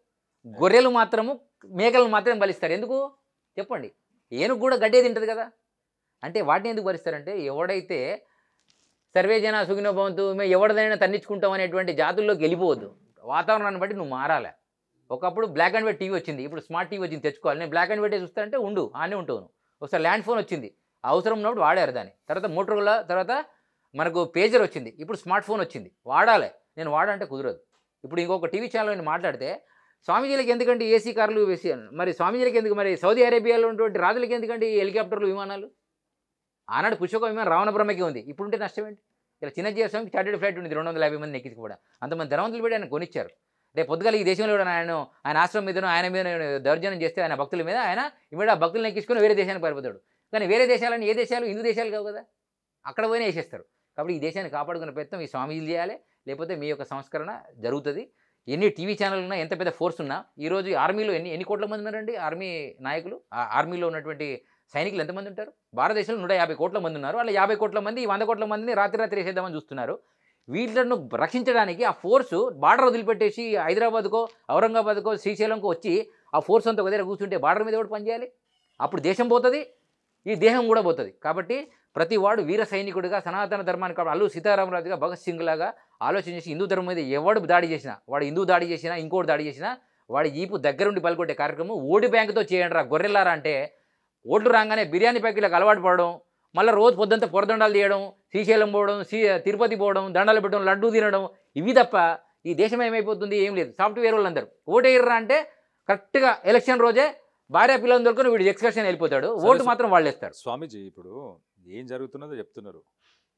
గొర్రెలు మాత్రము, మేకలను మాత్రమే బలిస్తారు. ఎందుకు చెప్పండి? ఏనుగు కూడా గడ్డే తింటుంది కదా. అంటే వాటిని ఎందుకు బలిస్తారంటే ఎవడైతే సర్వే జన సుఖినో భవంతు మేము ఎవరిదైనా తన్నించుకుంటాం అనేటువంటి జాతుల్లోకి వెళ్ళిపోవద్దు. వాతావరణాన్ని బట్టి నువ్వు మారాలి. ఒకప్పుడు బ్లాక్ అండ్ వైట్ టీవీ వచ్చింది, ఇప్పుడు స్మార్ట్ టీవీ వచ్చింది, తెచ్చుకోవాలి. నేను బ్లాక్ అండ్ వైటే చూస్తానంటే ఉండు, ఆనే ఉంటావు. ఒకసారి ల్యాండ్ ఫోన్ వచ్చింది, అవసరం ఉన్నప్పుడు వాడారు దాన్ని. తర్వాత మోటరోలా, తర్వాత మనకు పేజర్ వచ్చింది, ఇప్పుడు స్మార్ట్ ఫోన్ వచ్చింది, వాడాలి. నేను వాడంటే కుదరదు. ఇప్పుడు ఇంకొక టీవీ ఛానల్ నేను మాట్లాడితే స్వామీజీలకు ఎందుకండి ఏసీ కార్లు వేసి, మరి స్వామీజీలకు ఎందుకు, మరి సౌదీ అరేబియాలో ఉన్నటువంటి రాజులకి ఎందుకండి హెలికాప్టర్లు, విమానాలు? ఆనాడు పుష్పక విమానం రావణ బ్రహ్మకి ఉంది, ఇప్పుడుంటే నష్టం ఏంటి? ఇలా చిన్నజీవ స్వామికి చార్టెడ్ ఫ్లైట్ ఉంది 250 మందిని ఎక్కించి కూడా. అంతమంది ధనవంతులు పెట్టి ఆయన కొనిచ్చారు. రేపు పొద్దుగాల ఈ దేశంలో కూడా ఆయన ఆశ్రమం మీదనో ఆయన మీద దౌర్జన్యం చేస్తే ఆయన భక్తుల మీద ఆయన ఇవాళ ఆ భక్తులను ఎక్కించుకొని వేరే దేశానికి పారిపోతాడు. కానీ వేరే దేశాలని, ఏ దేశాలు? హిందూ దేశాలు కావు కదా, అక్కడ పోయినా వేసేస్తారు. కాబట్టి ఈ దేశాన్ని కాపాడుకునే ప్రయత్నం ఈ స్వామీజీలు చేయాలి, లేకపోతే మీ యొక్క సంస్కరణ జరుగుతుంది. ఎన్ని టీవీ ఛానల్ ఉన్నా, ఎంత పెద్ద ఫోర్స్ ఉన్నా, ఈరోజు ఆర్మీలో ఎన్ని కోట్ల మంది ఉన్నారండి? ఆర్మీ నాయకులు, ఆర్మీలో ఉన్నటువంటి సైనికులు ఎంతమంది ఉంటారు? భారతదేశంలో 150 కోట్ల మంది ఉన్నారు. వాళ్ళ 50 కోట్ల మంది 100 కోట్ల మందిని రాత్రి వేసేద్దామని చూస్తున్నారు. వీళ్ళను రక్షించడానికి ఆ ఫోర్సు బార్డర్ వదిలిపెట్టేసి హైదరాబాద్కో, ఔరంగాబాద్కో, శ్రీశైలంకో వచ్చి ఆ ఫోర్స్ అంతా ఒక దగ్గర కూర్చుంటే బార్డర్ మీద కూడా పనిచేయాలి. అప్పుడు దేశం పోతుంది, ఈ దేహం కూడా పోతుంది. కాబట్టి ప్రతి వాడు వీర సైనికుడిగా, సనాతన ధర్మానికి అల్లు సీతారామరాజుగా, భగత్ సింగ్ లాగా ఆలోచన చేసి హిందూ ధర్మం మీద ఎవడు దాడి చేసినా, వాడు హిందూ దాడి చేసినా, ఇంకోటి దాడి చేసినా వాడి ఈపు దగ్గరుండి పలుకొట్టే కార్యక్రమం ఓటు బ్యాంకుతో చేయండి రా గొర్రెలారా. అంటే ఓట్లు రాగానే బిర్యానీ ప్యాకెట్లకు అలవాటు పడడం, మళ్ళీ రోజు పొద్దుంతా పొరదండాలు తీయడం, శ్రీశైలం పోవడం, తిరుపతి పోవడం, దండాలు పెట్టడం, లడ్డూ తినడం, ఇవి తప్ప ఈ దేశం ఏమైపోతుంది? ఏం లేదు. సాఫ్ట్వేర్ వాళ్ళందరూ ఓటేయర్రా అంటే కరెక్ట్గా ఎలక్షన్ రోజే భార్య పిల్లలు దొరుకుని వీడు ఎక్స్కర్షన్ వెళ్ళిపోతాడు, ఓటు మాత్రం వాళ్ళు వేస్తారు. స్వామీజీ ఇప్పుడు ఏం జరుగుతున్నదో చెప్తున్నారు,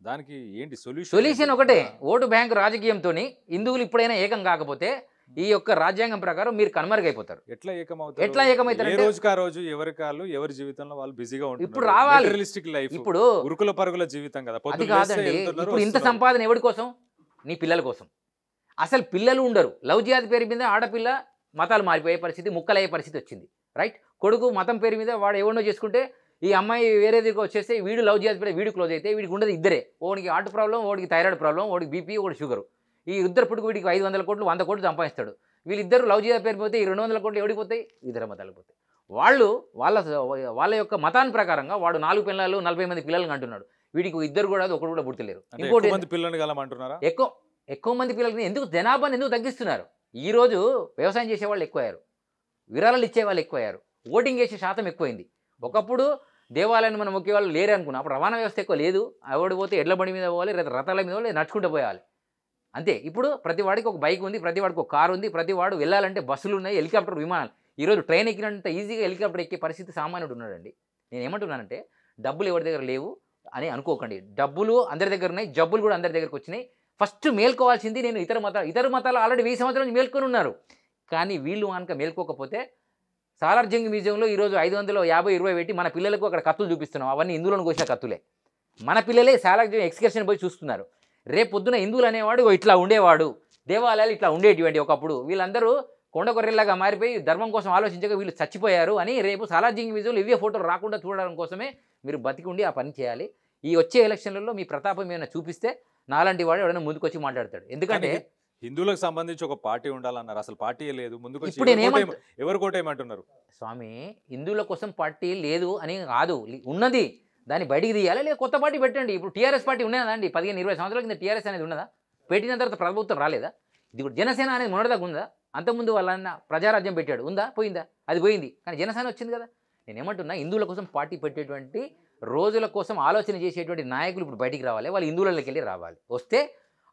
దానికి ఏంటి సొల్యూషన్? ఒకటే, ఓటు బ్యాంకు రాజకీయంతో హిందువులు ఇప్పుడైనా ఏకం కాకపోతే ఈ యొక్క రాజ్యాంగం ప్రకారం మీరు కనుమరుగైపోతారు. ఎట్లా ఏకమవుతారు? ఎట్లా ఏకమవుతారు? రోజుకి ఆ రోజు ఎవరి కాళ్ళు ఎవరి జీవితంలో వాళ్ళు బిజీగా ఉంటారు. ఇప్పుడు రావాలి రియలిస్టిక్ లైఫ్, ఇప్పుడు ఉరుకుల పరుగుల జీవితం కదా. అది కాదండి. ఇప్పుడు ఇంత సంపాదన ఎవరి కోసం? నీ పిల్లల కోసం. అసలు పిల్లలు ఉండరు. లవ్ జిహాద్ పేరు మీద ఆడపిల్ల మతాలు మారిపోయే పరిస్థితి, ముక్కలయ్యే పరిస్థితి వచ్చింది. రైట్? కొడుకు మతం పేరు మీద వాడు ఎవరినో చేసుకుంటే ఈ అమ్మాయి వేరే దగ్గర వచ్చేస్తే వీడు లవ్ జిహాద్ పేరు వీడు క్లోజ్ అయితే వీడికి ఉండదు ఇద్దరే. ఓడికి హార్ట్ ప్రాబ్లం, ఓడికి థైరాయిడ్ ప్రాబ్లం, ఓడికి బీపీ, ఓడి షుగర్. ఈ ఇద్దరు పుట్టుకు వీడికి 500 కోట్లు 100 కోట్లు సంపాదిస్తాడు. వీళ్ళిద్దరు లవ్ జిహాద్ పేరు పోతే ఈ 200 కోట్లు ఎవడిపోతాయి? ఇద్దరు మతాలకు పోతాయి. వాళ్ళు వాళ్ళ యొక్క మతాన్ని ప్రకారంగా వాడు 4 పిల్లలు 40 మంది పిల్లలను అంటున్నాడు. వీడికి ఇద్దరు కూడా ఒకడు కూడా పుట్టలేరు. ఇంకోటి ఎక్కువ మంది పిల్లలని ఎందుకు, జనాభాని ఎందుకు తగ్గిస్తున్నారు? ఈరోజు వ్యవసాయం చేసేవాళ్ళు ఎక్కువయ్యారు, విరాళాలు ఇచ్చేవాళ్ళు ఎక్కువయ్యారు, ఓటింగ్ చేసే శాతం ఎక్కువైంది. ఒకప్పుడు దేవాలయాన్ని మనం మొక్కే వాళ్ళు లేరు అనుకున్నాం. అప్పుడు రవాణా వ్యవస్థ ఎక్కువ లేదు. ఎవడు పోతే ఎడ్ల బండి మీద పోవాలి, లేదా రథాల మీద పోవాలి, నడుచుకుంటూ పోవాలి అంతే. ఇప్పుడు ప్రతి వాడికి ఒక బైక్ ఉంది, ప్రతి వాడికి ఒక కారు ఉంది, ప్రతి వాడు వెళ్ళాలంటే బస్సులు ఉన్నాయి, హెలికాప్టర్, విమానాలు. ఈరోజు ట్రైన్ ఎక్కినంత ఈజీగా హెలికాప్టర్ ఎక్కే పరిస్థితి సామాన్యుడు ఉన్నాడండి. నేను ఏమంటున్నానంటే డబ్బులు ఎవరి దగ్గర లేవు అని అనుకోకండి. డబ్బులు అందరి దగ్గర ఉన్నాయి, జబ్బులు కూడా అందరి దగ్గరకు వచ్చినాయి. ఫస్ట్ మేల్కోవాల్సింది నేను ఇతర మతాలు ఆల్రెడీ 1000 సంవత్సరాల నుంచి మేల్కొని ఉన్నారు. కానీ వీళ్ళు కనుక మేల్కోకపోతే సాలార్జంగ్ మ్యూజియంలో ఈరోజు 550-20 పెట్టి మన పిల్లలకు అక్కడ కత్తులు చూపిస్తున్నాం. అవన్నీ హిందువులను కోసిన కత్తులే. మన పిల్లలే సాలార్జంగ్ ఎక్స్కర్షన్ పోయి చూస్తున్నారు. రేపు పొద్దున హిందువులు అనేవాడు ఇట్లా ఉండేవాడు, దేవాలయాలు ఇట్లా ఉండేటివంటి ఒకప్పుడు. వీళ్ళందరూ కొండ కొర్రెల్లాగా మారిపోయి ధర్మం కోసం ఆలోచించగా వీళ్ళు చచ్చిపోయారు అని రేపు సాలార్జంగ్ మ్యూజియంలో ఇవే ఫోటోలు రాకుండా చూడడం కోసమే మీరు బతికి ఉండి ఆ పని చేయాలి. ఈ వచ్చే ఎలక్షన్లలో మీ ప్రతాపం ఏమైనా చూపిస్తే నాలాంటి వాడు ఎవరైనా ముందుకు వచ్చి మాట్లాడతాడు. ఎందుకంటే హిందువులకు సంబంధించి ఒక పార్టీ ఉండాలన్నారు, అసలు పార్టీ లేదు. ముందుకు ఇప్పుడు ఎవరు కోటేయమంటున్నారు? స్వామి, హిందువుల కోసం పార్టీ లేదు అని కాదు, ఉన్నది, దాన్ని బయటికి తీయాలి, లేదా కొత్త పార్టీ పెట్టండి. ఇప్పుడు టీఆర్ఎస్ పార్టీ ఉన్నదా అండి? 15-20 సంవత్సరాల కింద టీఆర్ఎస్ అనేది ఉన్నదా? పెట్టిన తర్వాత ప్రభుత్వం రాలేదా? ఇది కూడా జనసేన అనేది మొన్నటిదాకా ఉందా? అంతకుముందు వాళ్ళన్న ప్రజారాజ్యం పెట్టాడు, ఉందా? పోయిందా? అది పోయింది. కానీ జనసేన వచ్చింది కదా. నేను ఏమంటున్నా, హిందువుల కోసం పార్టీ పెట్టేటువంటి రోజుల కోసం ఆలోచన చేసేటువంటి నాయకులు ఇప్పుడు బయటికి రావాలి. వాళ్ళు హిందువులకి వెళ్ళి రావాలి. వస్తే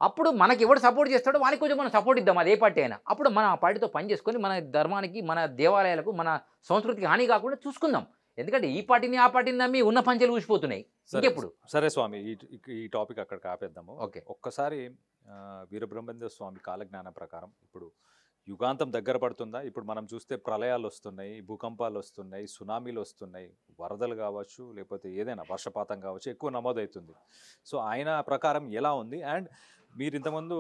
అప్పుడు మనకి ఎవడు సపోర్ట్ చేస్తాడో వానికి కొంచెం మనం సపోర్ట్ ఇద్దాం, అది ఏ పార్టీ అయినా. అప్పుడు మనం ఆ పార్టీతో పని చేసుకొని మన ధర్మానికి, మన దేవాలయాలకు, మన సంస్కృతికి హాని కాకుండా చూసుకుందాం. ఎందుకంటే ఈ పార్టీని ఆ పార్టీని నమ్మి ఉన్న పంచెలు ఊసిపోతున్నాయి. ఇంకెప్పుడు? సరే స్వామి, ఈ టాపిక్ అక్కడికి ఆపేద్దాము. ఓకే. ఒక్కసారి వీరబ్రహ్మేంద్ర స్వామి కాలజ్ఞానం ప్రకారం ఇప్పుడు యుగాంతం దగ్గర పడుతుందా? ఇప్పుడు మనం చూస్తే ప్రళయాలు వస్తున్నాయి, భూకంపాలు వస్తున్నాయి, సునామీలు వస్తున్నాయి, వరదలు కావచ్చు, లేకపోతే ఏదైనా వర్షపాతం కావచ్చు, ఎక్కువ నమోదవుతుంది. సో ఆయన ప్రకారం ఎలా ఉంది? అండ్ మీరు ఇంతకుముందు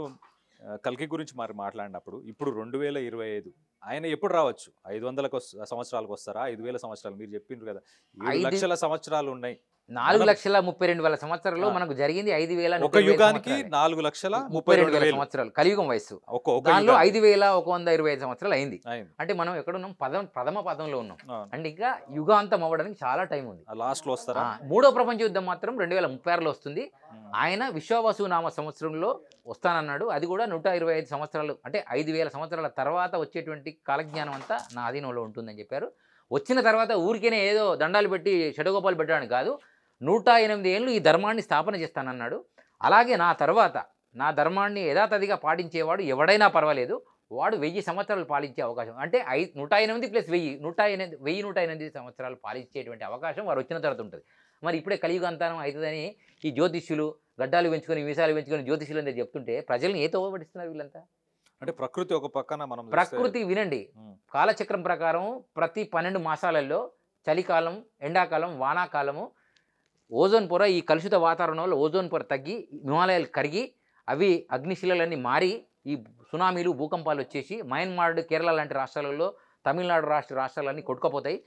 కల్కి గురించి మరి మాట్లాడినప్పుడు ఇప్పుడు 2025 ఆయన ఎప్పుడు రావచ్చు? 500 సంవత్సరాలకు వస్తారా? 5000 సంవత్సరాలు మీరు చెప్పిండ్రు కదా, 7 ఐదు లక్షల సంవత్సరాలు ఉన్నాయి. 4,32,000 సంవత్సరాల్లో మనకు జరిగింది 5,000 ఒక యుగానికి 4,32,000 సంవత్సరాలు కలియుగం వయస్సు. ఒక దానిలో యుగానికి 5,125 సంవత్సరాలు అయింది. అయింది. అంటే మనం ఎక్కడున్నాం? ప్రథమ పదంలో ఉన్నాం. అవును. అంటే ఇంకా యుగాంతం అవ్వడానికి చాలా టైం ఉంది. లాస్ట్ లో వస్తారా? మూడో ప్రపంచ యుద్ధం మాత్రం 2036లో వస్తుంది. ఆయన విశ్వావసు నామ సంవత్సరంలో వస్తానన్నాడు. అది కూడా 125 సంవత్సరాలు, అంటే 5,000 సంవత్సరాల తర్వాత వచ్చేటువంటి కాలజ్ఞానం అంతా నా అధీనంలో ఉంటుందని చెప్పారు. వచ్చిన తర్వాత ఊరికేనే ఏదో దండాలు పెట్టి షడగోపాలు పెట్టడానికి కాదు, 108 ఏళ్ళు ఈ ధర్మాన్ని స్థాపన చేస్తానన్నాడు. అలాగే నా తర్వాత నా ధర్మాన్ని యథాతథిగా పాటించేవాడు ఎవడైనా పర్వాలేదు, వాడు 1000 సంవత్సరాలు పాలించే అవకాశం, అంటే 108 ప్లస్ 1,108 సంవత్సరాలు పాలించేటువంటి అవకాశం వారు వచ్చిన తర్వాత ఉంటుంది. మరి ఇప్పుడే కలియుగాంతరం అవుతుందని ఈ జ్యోతిష్యులు గడ్డాలు పెంచుకొని మీసాలు పెంచుకొని జ్యోతిష్యులు అనేది చెప్తుంటే ప్రజల్ని ఏ తోవబడిస్తున్నారు వీళ్ళంతా? అంటే ప్రకృతి ఒక పక్కన మనం చూస్తే- ప్రకృతి వినండి, కాలచక్రం ప్రకారం ప్రతి 12 మాసాలలో చలికాలం, ఎండాకాలం, వానాకాలము ఓజోన్ పొర, ఈ కలుషిత వాతావరణంలో ఓజోన్ పొర తగ్గి హిమాలయాలు కరిగి అవి అగ్నిశిలలన్నీ మారి ఈ సునామీలు భూకంపాలు వచ్చేసి మయన్మార్, కేరళ లాంటి రాష్ట్రాలలో, తమిళనాడు రాష్ట్రాలన్నీ కొట్టుకుపోతాయి.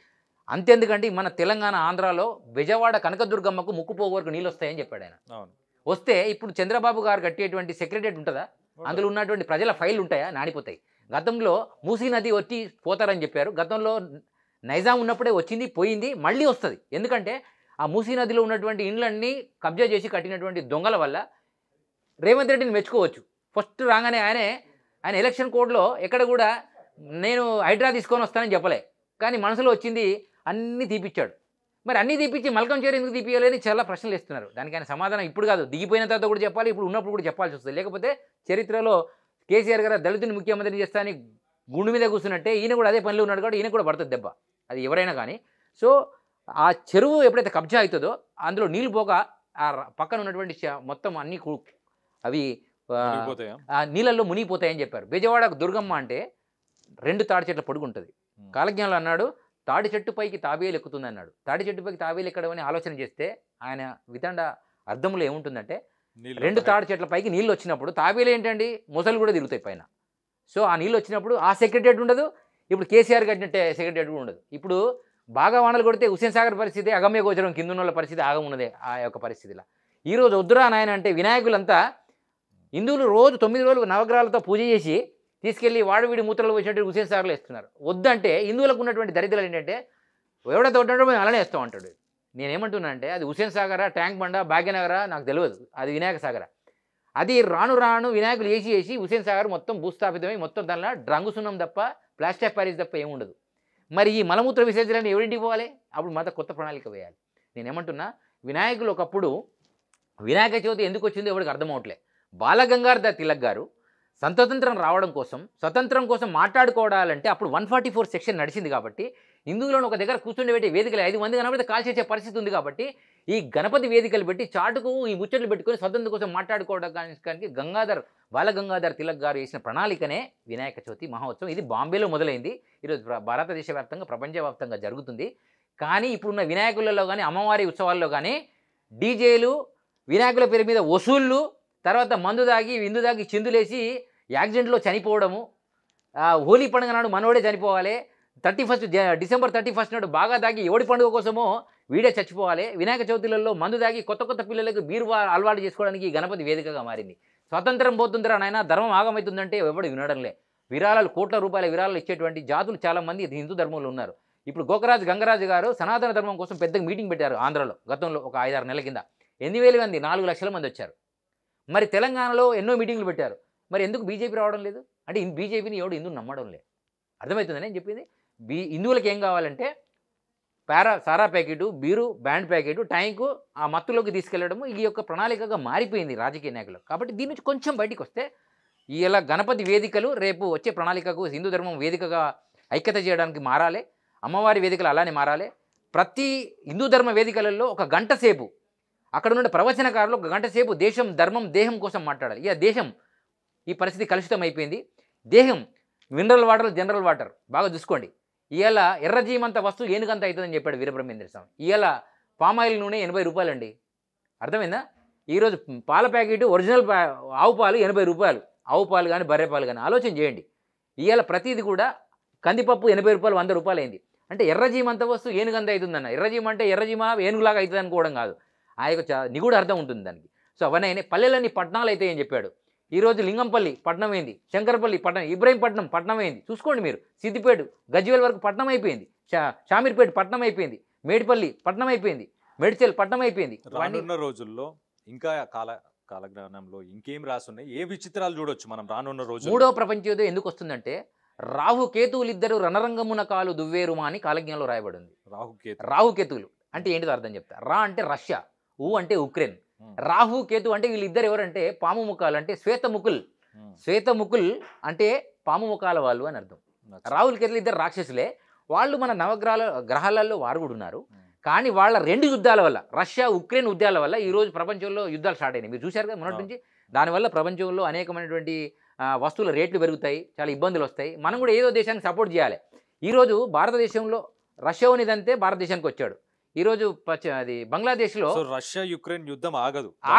అంతేందుకంటే మన తెలంగాణ, ఆంధ్రాలో బెజవాడ కనకదుర్గమ్మకు ముక్కుపోగు వరకు నీళ్ళు వస్తాయని చెప్పాడు ఆయన. అవును. వస్తే ఇప్పుడు చంద్రబాబు గారు కట్టేటువంటి సెక్రటరియట్ ఉంటుందా? అందులో ఉన్నటువంటి ప్రజల ఫైల్ ఉంటాయా? నానిపోతాయి. గతంలో మూసీ నది వచ్చి పోతారని చెప్పారు. గతంలో నైజాం ఉన్నప్పుడే వచ్చింది, పోయింది, మళ్ళీ వస్తుంది. ఎందుకంటే ఆ మూసీ నదిలో ఉన్నటువంటి ఇండ్లన్నీ కబ్జా చేసి కట్టినటువంటి దొంగల వల్ల రేవంత్ రెడ్డిని మెచ్చుకోవచ్చు. ఫస్ట్ రాగానే ఆయన ఎలక్షన్ కోడ్లో ఎక్కడ కూడా నేను హైడ్రా తీసుకొని వస్తానని చెప్పలే, కానీ మనసులో వచ్చింది అన్నీ తీపిచ్చాడు. మరి అన్నీ తీపిచ్చి మల్కం చేరు ఎందుకు తీపియాలని చాలా ప్రశ్నలు ఇస్తున్నారు. దానికి ఆయన సమాధానం ఇప్పుడు కాదు, దిగిపోయిన తర్వాత కూడా చెప్పాలి, ఇప్పుడు ఉన్నప్పుడు కూడా చెప్పాల్సి వస్తుంది. లేకపోతే చరిత్రలో కేసీఆర్ గారు దళితుని ముఖ్యమంత్రిని చేస్తా అని గుండు మీద కూర్చున్నట్టే ఈయన కూడా అదే పనిలో ఉన్నాడు, కాబట్టి ఈయన కూడా పడుతుంది దెబ్బ, అది ఎవరైనా కానీ. సో ఆ చెరువు ఎప్పుడైతే కబ్జా అవుతుందో అందులో నీళ్ళు పోక ఆ పక్కన ఉన్నటువంటి మొత్తం అన్నీ అవి మునిగిపోతాయా? ఆ నీళ్ళల్లో మునిగిపోతాయని చెప్పారు. బెజవాడ దుర్గమ్మ అంటే 2 తాడి చెట్ల పొడుగు ఉంటుంది. కాలజ్ఞానంలో అన్నాడు తాడి చెట్టుపైకి తాబేలు ఎక్కుతుంది అన్నాడు. తాడి చెట్టుపైకి తాబేలు ఎక్కడం అని ఆలోచన చేస్తే ఆయన వితండ అర్థంలో ఏముంటుందంటే, 2 తాడి చెట్ల పైకి నీళ్ళు వచ్చినప్పుడు తాబేలు ఏంటండి, మొసలు కూడా తిరుగుతాయి పైన. సో ఆ నీళ్ళు వచ్చినప్పుడు ఆ సెక్రటరియట్ ఉండదు, ఇప్పుడు కేసీఆర్ కట్టినట్టే సెక్రటరియట్ కూడా ఉండదు. ఇప్పుడు బాగా వానలు కొడితే హుస్సేన్ సాగర్ పరిస్థితి అగమ్య గోచరం, కింద ఉన్న పరిస్థితి ఆగమున్నదే ఆ యొక్క పరిస్థితిలో. ఈరోజు వద్దురా నాయన అంటే వినాయకులంతా హిందువులు రోజు 9 రోజులు నవగ్రహాలతో పూజ చేసి తీసుకెళ్ళి వాడివిడి మూత్రాలు వచ్చినట్టు హుస్సేన్ సాగర్లో వేస్తున్నారు. వద్దంటే హిందువులకు ఉన్నటువంటి దరిద్రాలు ఏంటంటే ఎవడైతే ఉంటాడో మేము అలానే వేస్తాం అంటాడు. నేనేమంటున్నా అంటే అది హుస్సేన్ సాగరా, ట్యాంక్ బండ, భాగ్యనగరా నాకు తెలియదు, అది వినాయక సాగర. అది రాను రాను వినాయకులు వేసి హుస్సేన్ సాగర్ మొత్తం భూస్థాపితమై మొత్తం దానిలో డ్రంగు సున్నం తప్ప, ప్లాస్టర్ ఆఫ్ ప్యారిస్ తప్ప ఏముండదు. మరి ఈ మలమూత్ర విసర్జనని ఎవరింటికి పోవాలి? అప్పుడు మాత్రం కొత్త ప్రణాళిక వేయాలి. నేనేమంటున్నా, వినాయకులు ఒకప్పుడు వినాయక చవితి ఎందుకు వచ్చిందో ఎవరికి అర్థం అవట్లే. బాలగంగాధర్ తిలక్ గారు స్వతంత్రం రావడం కోసం, స్వతంత్రం కోసం మాట్లాడుకోవాలంటే అప్పుడు 144 సెక్షన్ నడిచింది కాబట్టి హిందువులను ఒక దగ్గర కూర్చుండి పెట్టి వేదికలు 5 మంది కనబడితే కాల్చేసే పరిస్థితి ఉంది కాబట్టి ఈ గణపతి వేదికలు పెట్టి చాటుకు ఈ ముచ్చట్లు పెట్టుకొని స్వతంత్రం కోసం మాట్లాడుకోవడానికి బాలగంగాధర్ తిలక్ గారు వేసిన ప్రణాళికనే వినాయక చవితి మహోత్సవం. ఇది బాంబేలో మొదలైంది, ఈరోజు భారతదేశ వ్యాప్తంగా, ప్రపంచవ్యాప్తంగా జరుగుతుంది. కానీ ఇప్పుడున్న వినాయకులలో కానీ, అమ్మవారి ఉత్సవాల్లో కానీ డీజేలు, వినాయకుల పేరు మీద వసూళ్ళు, తర్వాత మందు దాగి విందు దాగి చిందులేసి యాక్సిడెంట్లో చనిపోవడము, హోలీ పండుగ నాడు మనోడే చనిపోవాలి, డిసెంబర్ 31 నాడు బాగా దాగి ఎవడి పండుగ కోసమో వీడే చచ్చిపోవాలి, వినాయక చవితులలో మందు దాగి కొత్త పిల్లలకు బీరు అలవాటు చేసుకోవడానికి ఈ గణపతి వేదికగా మారింది. స్వతంత్రం పోతుందిరా నాయన, ధర్మం ఆగమవుతుందంటే ఎవడు వినడంలే. విరాళాలు, కోట్ల రూపాయల విరాళాలు ఇచ్చేటువంటి జాతులు చాలామంది హిందూ ధర్మంలో ఉన్నారు. ఇప్పుడు గంగరాజు గారు సనాతన ధర్మం కోసం పెద్దగా మీటింగ్ పెట్టారు ఆంధ్రలో, గతంలో ఒక 5-6 నెలల కింద 8,000 మంది, 4 లక్షల మంది వచ్చారు. మరి తెలంగాణలో ఎన్నో మీటింగ్లు పెట్టారు. మరి ఎందుకు బీజేపీ రావడం లేదు? అంటే బీజేపీని ఎవడు హిందూ నమ్మడం లేదు. అర్థమవుతుందని నేను చెప్పింది. హిందువులకు ఏం కావాలంటే సారా packet, beer, band packet, tank ఆ మత్తులోకి తీసుకెళ్లడము ఈ యొక్క ప్రణాళికగా మారిపోయింది రాజకీయ నాయకులు. కాబట్టి దీని నుంచి కొంచెం బయటికి వస్తే ఇలా గణపతి వేదికలు రేపు వచ్చే ప్రణాళికకు హిందూ ధర్మం వేదికగా ఐక్యత చేయడానికి మారాలి. అమ్మవారి వేదికలు అలానే మారాలి. ప్రతి హిందూ ధర్మ వేదికలలో ఒక గంట సేపు అక్కడ ఉన్న ప్రవచనకారులు ఒక గంట సేపు దేశం, ధర్మం, దేహం కోసం మాట్లాడాలి. ఇక దేశం ఈ పరిస్థితి కలుషితం అయిపోయింది. దేహం మినరల్ వాటర్ జనరల్ వాటర్ బాగా చూసుకోండి. ఇవాళ ఎర్రజీమంత వస్తువు ఏనుగంత అవుతుందని చెప్పాడు వీరబ్రహ్మేంద్ర స్వామి. ఇవాళ పామాయిల్ నూనె 80 రూపాయలండి. అర్థమైందా? ఈరోజు పాల ప్యాకెట్ ఒరిజినల్ ఆవు పాలు 80 రూపాయలు. ఆవు పాలు కానీ బర్రె పాలు కానీ ఆలోచన చేయండి. ఇవాళ ప్రతిది కూడా కందిపప్పు 80 రూపాయలు 100 రూపాయలు అయింది. అంటే ఎర్రజీమంత వస్తువు ఏనుగంత అవుతుందన్న. ఎర్రజీమ అంటే ఎర్రజీమ ఏనుగులాగా అవుతుంది అనుకోవడం కాదు. ఆ యొక్క నిగూఢ అర్థం ఉంటుంది దానికి. సో అవన్నీ పల్లెలన్నీ పట్టణాలు అయితే అని చెప్పాడు. ఈరోజు లింగంపల్లి పట్టణం అయింది, శంకరపల్లి పట్టణం, ఇబ్రహీంపట్నం పట్టణం అయింది. చూసుకోండి మీరు. సిద్దిపేట గజ్వేల్ వరకు పట్టణం అయిపోయింది. షామీర్పేట పట్టణం అయిపోయింది. మేడిపల్లి పట్టణం అయిపోయింది. మేడ్చల్ పట్టణం అయిపోయింది. రానున్న రోజుల్లో ఇంకా కాలజ్ఞానంలో ఇంకేం రాసున్నాయి, ఏ విచిత్రాలు చూడొచ్చు మనం రానున్న రోజుల్లో? మూడో ప్రపంచ యుద్ధం ఎందుకు వస్తుందంటే రాహుకేతువులిద్దరు రణరంగమున కాలు దువ్వేరుమా అని కాలజ్ఞంలో రాయబడింది. రాహుకేతువులు అంటే ఏంటిదో అర్థం చెప్తా. రా అంటే రష్యా, ఊ అంటే ఉక్రెయిన్. రాహు కేతు అంటే వీళ్ళిద్దరు ఎవరంటే పాము ముఖాలు, అంటే శ్వేతముకుల్. శ్వేతముకుల్ అంటే పాము ముఖాల వాళ్ళు అని అర్థం. రాహుల్ కేతులు ఇద్దరు రాక్షసులే. వాళ్ళు మన గ్రహాలలో వారు కూడా ఉన్నారు. కానీ వాళ్ళ 2 యుద్ధాల వల్ల, రష్యా ఉక్రెయిన్ యుద్ధాల వల్ల ఈరోజు ప్రపంచంలో యుద్ధాలు స్టార్ట్ అయినాయి. మీరు చూశారు కదా మొన్నటి నుంచి. దానివల్ల ప్రపంచంలో అనేకమైనటువంటి వస్తువుల రేట్లు పెరుగుతాయి, చాలా ఇబ్బందులు వస్తాయి. మనం కూడా ఏదో దేశానికి సపోర్ట్ చేయాలి. ఈరోజు భారతదేశంలో రష్యా ఉన్నదంతే భారతదేశానికి వచ్చాడు. ఈరోజు అది బంగ్లాదేశ్లో రష్యా యుక్రెయిన్ యుద్ధం ఆగదు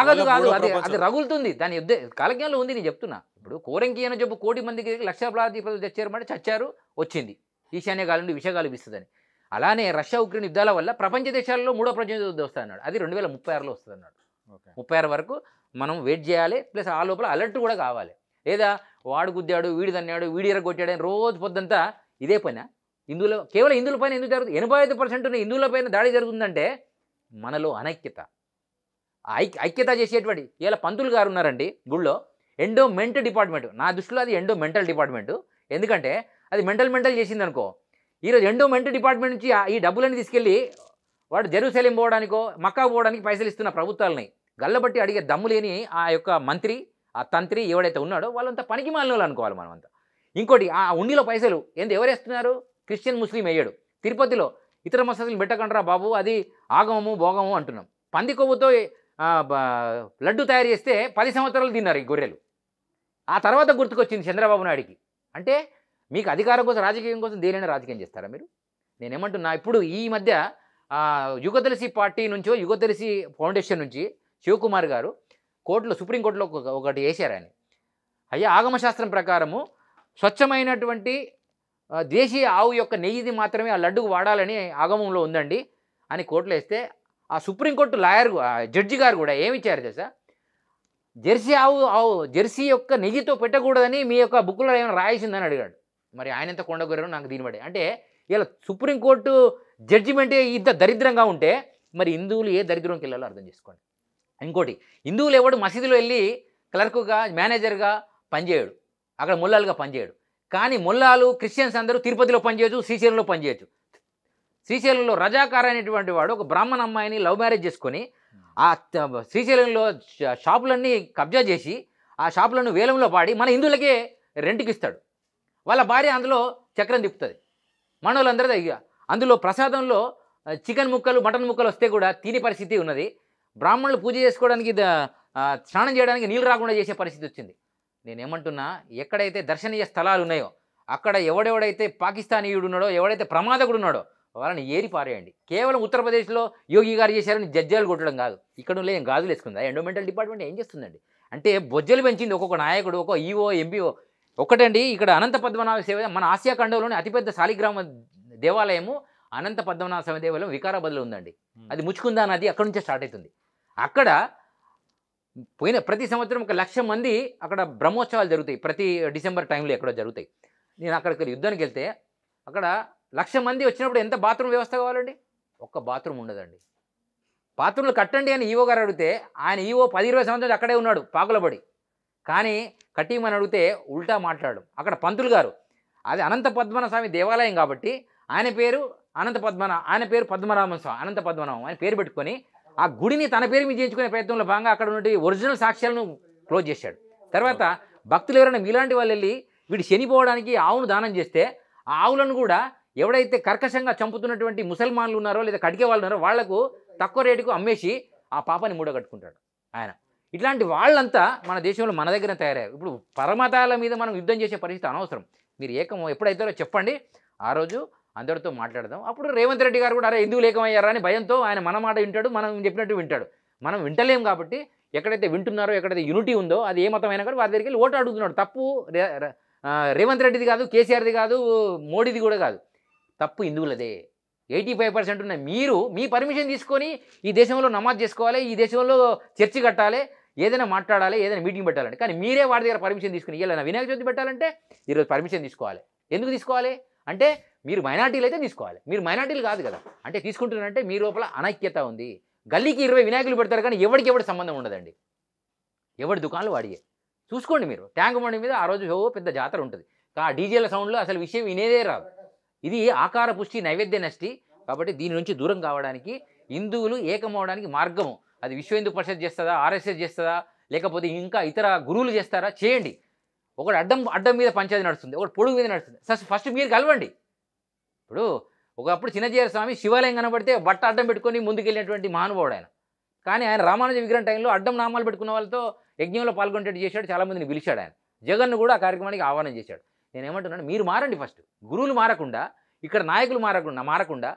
కాదు, అది రగులుతుంది. దాని యుద్ధ కాలజ్ఞానంలో ఉంది. నేను చెప్తున్నా. ఇప్పుడు కోరంకి అని చెప్పు 1 కోటి మందికి లక్షలాది ప్రజలు తెచ్చారు, చచ్చారు, వచ్చింది ఈశాన్య గాలి నుండి విషగాలు ఇస్తుందని. అలానే రష్యా ఉక్రెయిన్ యుద్ధాల వల్ల ప్రపంచ దేశాల్లో 3వ ప్రపంచ యుద్ధం వస్తుంది అన్నాడు. అది 2036లో వస్తుంది అన్నాడు. 36 వరకు మనం వెయిట్ చేయాలి. ప్లస్ ఆ లోపల అలర్ట్ కూడా కావాలి. లేదా వాడు గుద్దాడు, వీడి తన్నాడు, వీడి ఎరగొట్టాడు అని రోజు పొద్దంతా ఇదే పైన హిందువుల కేవలం హిందువుల పైన ఎందుకు జరుగుతుంది? 85% ఉన్న హిందువుల పైన దాడి జరుగుతుందంటే మనలో అనైక్యత. ఐక్యత చేసేటువంటి ఇలా పంతులు గారు ఉన్నారండి గుళ్ళో. ఎండోమెంట్ డిపార్ట్మెంట్, నా దృష్టిలో అది ఎండోమెంటల్ డిపార్ట్మెంటు. ఎందుకంటే అది మెంటల్ చేసింది అనుకో. ఈరోజు ఎండోమెంట్ డిపార్ట్మెంట్ నుంచి ఈ డబ్బులన్నీ తీసుకెళ్ళి వాడు జెరూసలేం పోవడానికో మక్కా పోవడానికి పైసలు ఇస్తున్న ప్రభుత్వాలని గల్లబట్టి అడిగే దమ్ము లేని ఆ యొక్క మంత్రి, ఆ తంత్రి ఎవడైతే ఉన్నాడో వాళ్ళంతా పనికి మాలిన వాళ్ళు అనుకోవాలి మనం అంతా. ఇంకోటి ఆ ఉండిలో పైసలు ఎవరేస్తున్నారు? క్రిస్టియన్ ముస్లిం వేయడు. తిరుపతిలో ఇతర మసీదులు పెట్టకంటారా బాబు, అది ఆగమము భోగము అంటున్నాం. పంది కొవ్వుతో లడ్డు తయారు చేస్తే 10 సంవత్సరాలు తిన్నారు ఈ గొర్రెలు. ఆ తర్వాత గుర్తుకొచ్చింది చంద్రబాబు నాయుడికి. అంటే మీకు అధికారం కోసం, రాజకీయం కోసం దేనైనా రాజకీయం చేస్తారా మీరు? నేనేమంటున్నా, ఇప్పుడు ఈ మధ్య యుగదర్శి పార్టీ నుంచో, యుగదర్శి ఫౌండేషన్ నుంచి శివకుమార్ గారు సుప్రీంకోర్టులో ఒకటి వేశారు ఆయన. అయ్యా, ఆగమశాస్త్రం ప్రకారము స్వచ్ఛమైనటువంటి దేశీయ ఆవు యొక్క నెయ్యిది మాత్రమే ఆ లడ్డుకు వాడాలని ఆగమంలో ఉందండి అని కోర్టులో వేస్తే, ఆ సుప్రీంకోర్టు జడ్జి గారు కూడా ఏమిచ్చారు తెలుసా? జెర్సీ యొక్క నెయ్యితో పెట్టకూడదని మీ యొక్క బుక్లో ఏమైనా రాయాల్సిందని అడిగాడు. మరి ఆయన ఎంత కొండగొర్రో నాకు దీని పడే. అంటే ఇలా సుప్రీంకోర్టు జడ్జిమెంటే ఇంత దరిద్రంగా ఉంటే మరి హిందువులు ఏ దరిద్రంకి వెళ్ళాలో అర్థం చేసుకోండి. ఇంకోటి, హిందువులు ఎవడు మసీదులో వెళ్ళి క్లర్కుగా, మేనేజర్గా పనిచేయడు, అక్కడ ముల్లాలుగా పనిచేయడు. కానీ ముల్లాలు క్రిస్టియన్స్ అందరూ తిరుపతిలో పనిచేయచ్చు, శ్రీశైలంలో పనిచేయచ్చు. శ్రీశైలంలో రజాకార్ అనేటువంటి వాడు ఒక బ్రాహ్మణ అమ్మాయిని లవ్ మ్యారేజ్ చేసుకొని ఆ శ్రీశైలంలో షాపులన్నీ కబ్జా చేసి ఆ షాపులను వేలంలో పాడి మన హిందువులకే రెంట్కి ఇస్తాడు. వాళ్ళ భార్య అందులో చక్రం తిప్పుతుంది. మన వాళ్ళందరూ అందులో ప్రసాదంలో చికెన్ ముక్కలు, మటన్ ముక్కలు వస్తే కూడా తినే పరిస్థితి ఉన్నది. బ్రాహ్మణులు పూజ చేసుకోవడానికి, స్నానం చేయడానికి నీళ్ళు రాకుండా చేసే పరిస్థితి వచ్చింది. నేనేమంటున్నా, ఎక్కడైతే దర్శనీయ స్థలాలు ఉన్నాయో అక్కడ ఎవడెవడైతే పాకిస్తానీయుడు ఉన్నాడో, ఎవడైతే ప్రమాదకుడు ఉన్నాడో వాళ్ళని ఏరి పారేయండి. కేవలం ఉత్తరప్రదేశ్లో యోగి గారు చేశారని జడ్జాలు కొట్టడం కాదు. ఇక్కడ ఏం గాజులు వేసుకుందా? ఎండోమెంటల్ డిపార్ట్మెంట్ ఏం చేస్తుందండి అంటే బొజ్జలు పెంచింది ఒక్కొక్క నాయకుడు, ఒక్కొక్క ఈఓ, ఎంపీఓ. ఒకటండి, ఇక్కడ అనంత పద్మనాభ సేవ మన ఆసియా ఖండంలోని అతిపెద్ద శాలిగ్రామ దేవాలయము అనంత పద్మనాభ స్వామి దేవాలయం వికారాబాద్లో ఉందండి. అది ముచ్చుకుందా నది అక్కడ నుంచే స్టార్ట్ అవుతుంది. అక్కడ ప్రతి సంవత్సరం 1,00,000 మంది అక్కడ బ్రహ్మోత్సవాలు జరుగుతాయి. ప్రతి డిసెంబర్ టైంలో ఎక్కడో జరుగుతాయి. నేను అక్కడికి యుద్ధానికి వెళ్తే అక్కడ 1,00,000 మంది వచ్చినప్పుడు ఎంత బాత్రూమ్ వ్యవస్థ కావాలండి? ఒక్క బాత్రూమ్ ఉండదండి. బాత్రూమ్లు కట్టండి అని ఈవో గారు అడిగితే ఆయన ఈవో 10-20 సంవత్సరాలు అక్కడే ఉన్నాడు పాకులబడి. కానీ కట్టిమని అడిగితే ఉల్టా మాట్లాడు. అక్కడ పంతులు గారు అది అనంత పద్మనాభ స్వామి దేవాలయం కాబట్టి ఆయన పేరు ఆయన పేరు పద్మనాభ స్వామి, అనంత పద్మనాభం ఆయన పేరు పెట్టుకొని ఆ గుడిని తన పేరు మీద చేయించుకునే ప్రయత్నంలో భాగంగా అక్కడ నుండి ఒరిజినల్ సాక్ష్యాలను క్లోజ్ చేశాడు. తర్వాత భక్తులు ఎవరైనా మీలాంటి వాళ్ళు వెళ్ళి వీడు చనిపోవడానికి ఆవును దానం చేస్తే ఆ ఆవులను కూడా ఎవడైతే కర్కశంగా చంపుతున్నటువంటి ముసల్మాన్లు ఉన్నారో లేదా కడిగే వాళ్ళు ఉన్నారో వాళ్లకు తక్కువ రేటుకు అమ్మేసి ఆ పాపాన్ని మూడగట్టుకుంటాడు ఆయన. ఇట్లాంటి వాళ్ళంతా మన దేశంలో మన దగ్గర తయారయ్యారు. ఇప్పుడు పరమతాల మీద మనం యుద్ధం చేసే పరిస్థితి అనవసరం. మీరు ఏకం ఎప్పుడైతారో చెప్పండి, ఆ రోజు అందరితో మాట్లాడదాం. అప్పుడు రేవంత్ రెడ్డి గారు కూడా అరే ఎందుకు ఏకమయ్యారా అని భయంతో ఆయన మన మాట వింటాడు, మనం చెప్పినట్టు వింటాడు. మనం వింటలేం కాబట్టి ఎక్కడైతే వింటున్నారో, ఎక్కడైతే యూనిటీ ఉందో, అది ఏ మతం అయినా కూడా వారి దగ్గరికి వెళ్ళి ఓటు అడుగుతున్నాడు. తప్పు రేవంత్ రెడ్డిది కాదు, కేసీఆర్ది కాదు, మోడీది కూడా కాదు, తప్పు హిందువులదే. 85% ఉన్న మీరు మీ పర్మిషన్ తీసుకొని ఈ దేశంలో నమాజ్ చేసుకోవాలి, ఈ దేశంలో చర్చి కట్టాలి, ఏదైనా మాట్లాడాలి, ఏదైనా మీటింగ్ పెట్టాలంటే, కానీ మీరే వాడి దగ్గర పర్మిషన్ తీసుకుని ఇలా వినాయక చవితి పెట్టాలంటే ఈరోజు పర్మిషన్ తీసుకోవాలి. ఎందుకు తీసుకోవాలి అంటే మీరు మైనార్టీలు అయితే తీసుకోవాలి, మీరు మైనార్టీలు కాదు కదా. అంటే తీసుకుంటున్నారంటే మీ లోపల అనైక్యత ఉంది. గల్లీకి 20 వినాయకులు పెడతారు కానీ ఎవరికి సంబంధం ఉండదండి, ఎవరి దుకాణాలు వాడియే. చూసుకోండి మీరు, ట్యాంక్ బండి మీద ఆ రోజు పెద్ద జాతర ఉంటుంది, ఆ డీజేల సౌండ్లో అసలు విషయం వినేదే రాదు. ఇది ఆకార పుష్టి నైవేద్య నష్టి. కాబట్టి దీని నుంచి దూరం కావడానికి హిందువులు ఏకమవడానికి మార్గము అది విశ్వ హిందూ పరిషత్ చేస్తుందా, ఆర్ఎస్ఎస్ చేస్తుందా, లేకపోతే ఇంకా ఇతర గురువులు చేస్తారా, చేయండి. ఒకటి అడ్డం మీద పంచాయతీ నడుస్తుంది, ఒకటి పొడుగు మీద నడుస్తుంది. ఫస్ట్ మీరు కలవండి. ఇప్పుడు ఒకప్పుడు చిన్నజీయర్ స్వామి శివాలయం కనబడితే బట్ట అడ్డం పెట్టుకొని ముందుకెళ్ళినటువంటి మహానుభావుడు ఆయన. కానీ ఆయన రామానుజ విగ్రహం టైంలో అడ్డం నామాలు పెట్టుకున్న వాళ్ళతో యజ్ఞంలో పాల్గొనేట్టు చేశాడు, చాలామందిని పిలిచాడు ఆయన. జగన్ను కూడా ఆ కార్యక్రమానికి ఆహ్వానం చేశాడు. నేను ఏమంటున్నాను, మీరు మారండి. ఫస్ట్ గురువులు మారకుండా, ఇక్కడ నాయకులు మారకుండా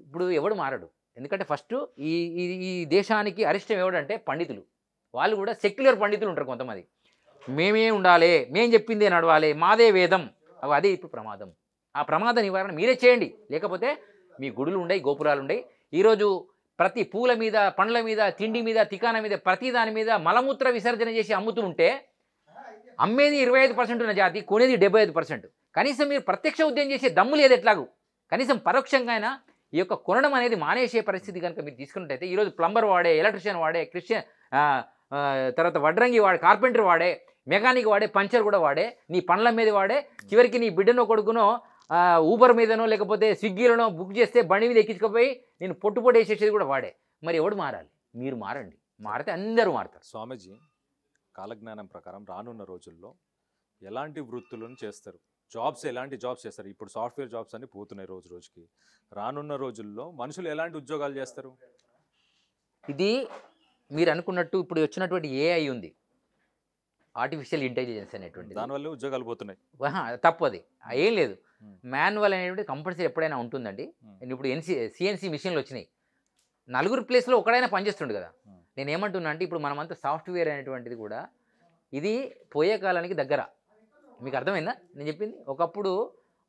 ఇప్పుడు ఎవడు మారడు. ఎందుకంటే ఫస్ట్ ఈ దేశానికి అరిష్టం ఎవడంటే పండితులు. వాళ్ళు కూడా సెక్యులర్ పండితులు ఉంటారు కొంతమంది. మేమే ఉండాలి, మేం చెప్పిందే నడవాలి, మాదే వేదం. అదే ఇప్పుడు ప్రమాదం. ఆ ప్రమాద నివారణ మీరే చేయండి. లేకపోతే మీ గుడులు ఉండయి, గోపురాలు ఉండయి. ఈరోజు ప్రతి పూల మీద, పండ్ల మీద, తిండి మీద, తికాన మీద, ప్రతి దాని మీద మలమూత్ర విసర్జన చేసి అమ్ముతూ ఉంటే అమ్మేది 25% ఉన్న జాతి, కొనేది 75%. కనీసం మీరు ప్రత్యక్ష ఉద్యమం చేసే దమ్ము లేదు ఎట్లాగూ. కనీసం పరోక్షంగా అయినా ఈ యొక్క కొనడం అనేది మానేసే పరిస్థితి కనుక మీరు తీసుకున్నట్టయితే ఈరోజు ప్లంబర్ వాడే, ఎలక్ట్రిషియన్ వాడే, తర్వాత వడ్రంగి వాడే, కార్పెంటర్ వాడే, మెకానిక్ వాడే, పంచర్ కూడా వాడే, నీ పండ్ల మీద వాడే, చివరికి నీ బిడ్డనో కొడుకునో ఊబర్ మీదనో లేకపోతే స్విగ్గీలోనో బుక్ చేస్తే బండి మీద ఎక్కించుకుపోయి నేను పొట్టు వేసేసేది కూడా వాడే. మరి ఎవడు మారాలి? మీరు మారండి. మారితే అందరూ మారుతారు. స్వామీజీ, కాలజ్ఞానం ప్రకారం రానున్న రోజుల్లో ఎలాంటి వృత్తులను చేస్తారు? ఎలాంటి జాబ్స్ చేస్తారు? ఇప్పుడు సాఫ్ట్వేర్ జాబ్స్ అన్ని పోతున్నాయి రోజు రోజుకి. రానున్న రోజుల్లో మనుషులు ఎలాంటి ఉద్యోగాలు చేస్తారు? ఇది మీరు అనుకున్నట్టు ఇప్పుడు వచ్చినటువంటి ఏఐ ఉంది, ఆర్టిఫిషియల్ ఇంటెలిజెన్స్ అనేటువంటి, దానివల్ల ఉద్యోగాలు పోతున్నాయి. తప్పది, ఏం లేదు. మాన్యువల్ అనేటువంటి కంపల్సరీ ఎప్పుడైనా ఉంటుందండి. ఇప్పుడు సిఎన్సి మిషన్లు వచ్చినాయి, నలుగురు ప్లేస్లో ఒకడైనా పనిచేస్తుండు కదా. నేను ఏమంటున్నా అంటే ఇప్పుడు మనమంతా సాఫ్ట్వేర్ అనేటువంటిది కూడా ఇది పోయే కాలానికి దగ్గర. మీకు అర్థమైందా నేను చెప్పింది? ఒకప్పుడు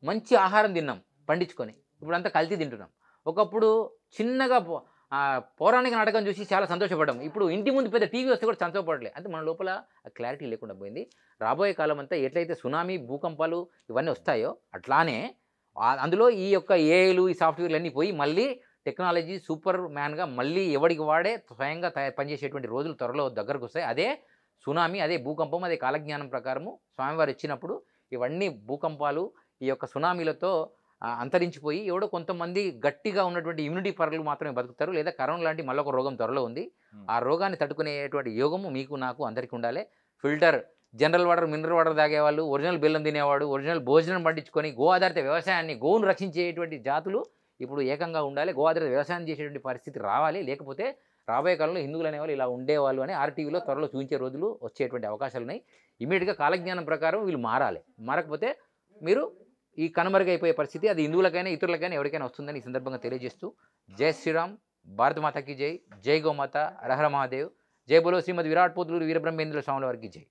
మంచి ఆహారం తిన్నాం పండించుకొని, ఇప్పుడు అంతా కల్తీ తింటున్నాం. ఒకప్పుడు చిన్నగా పౌరాణిక నాటకం చూసి చాలా సంతోషపడ్డాం, ఇప్పుడు ఇంటి ముందు పెద్ద టీవీ వస్తే కూడా సంతోషపడలేదు. అంటే మన లోపల క్లారిటీ లేకుండా పోయింది. రాబోయే కాలం అంతా ఎట్లయితే సునామీ, భూకంపాలు ఇవన్నీ వస్తాయో అట్లానే అందులో ఈ యొక్క ఏఐలు, ఈ సాఫ్ట్వేర్లు అన్నీ పోయి మళ్ళీ టెక్నాలజీ సూపర్ మ్యాన్గా మళ్ళీ ఎవడికి వాడే స్వయంగా పనిచేసేటువంటి రోజులు త్వరలో దగ్గరకు వస్తాయి. అదే సునామీ, అదే భూకంపం, అదే కాలజ్ఞానం ప్రకారము స్వామివారు ఇచ్చినప్పుడు ఇవన్నీ భూకంపాలు ఈ యొక్క సునామీలతో అంతరించిపోయి ఎవడో కొంతమంది గట్టిగా ఉన్నటువంటి ఇమ్యూనిటీ పరులు మాత్రమే బతుకుతారు. లేదా కరోనా లాంటి మళ్ళొక రోగం త్వరలో ఉంది. ఆ రోగాన్ని తట్టుకునేటువంటి యోగము మీకు నాకు అందరికీ ఉండాలి. Filter, general water, mineral water తాగేవాళ్ళు, ఒరిజినల్ బెల్లం తినేవాడు, ఒరిజినల్ భోజనం పండించుకొని గో ఆధారిత వ్యవసాయాన్ని, గోవును రక్షించేటువంటి జాతులు ఇప్పుడు ఏకంగా ఉండాలి. గో ఆధారిత వ్యవసాయం చేసేటువంటి పరిస్థితి రావాలి. లేకపోతే రాబోయే కాలంలో హిందువులు అనేవాళ్ళు ఇలా ఉండేవాళ్ళు అని ఆర్టీవీలో త్వరలో చూపించే రోజులు వచ్చేటువంటి అవకాశాలు ఉన్నాయి. ఇమీడియట్గా కాలజ్ఞానం ప్రకారం వీళ్ళు మారాలి. మారకపోతే మీరు ఈ కనుమరుగైపోయే పరిస్థితి అది హిందువులకైనా ఇతరులకైనా ఎవరికైనా వస్తుందని ఈ సందర్భంగా తెలియజేస్తూ, జై శ్రీరామ్, భారత మాతకి జై, జై గోమాత, హర హర మహాదేవ్, జై బోలో శ్రీమద్ విరాట్ పోతులూరు వీరబ్రహ్మేంద్ర స్వాముల వారికి జై.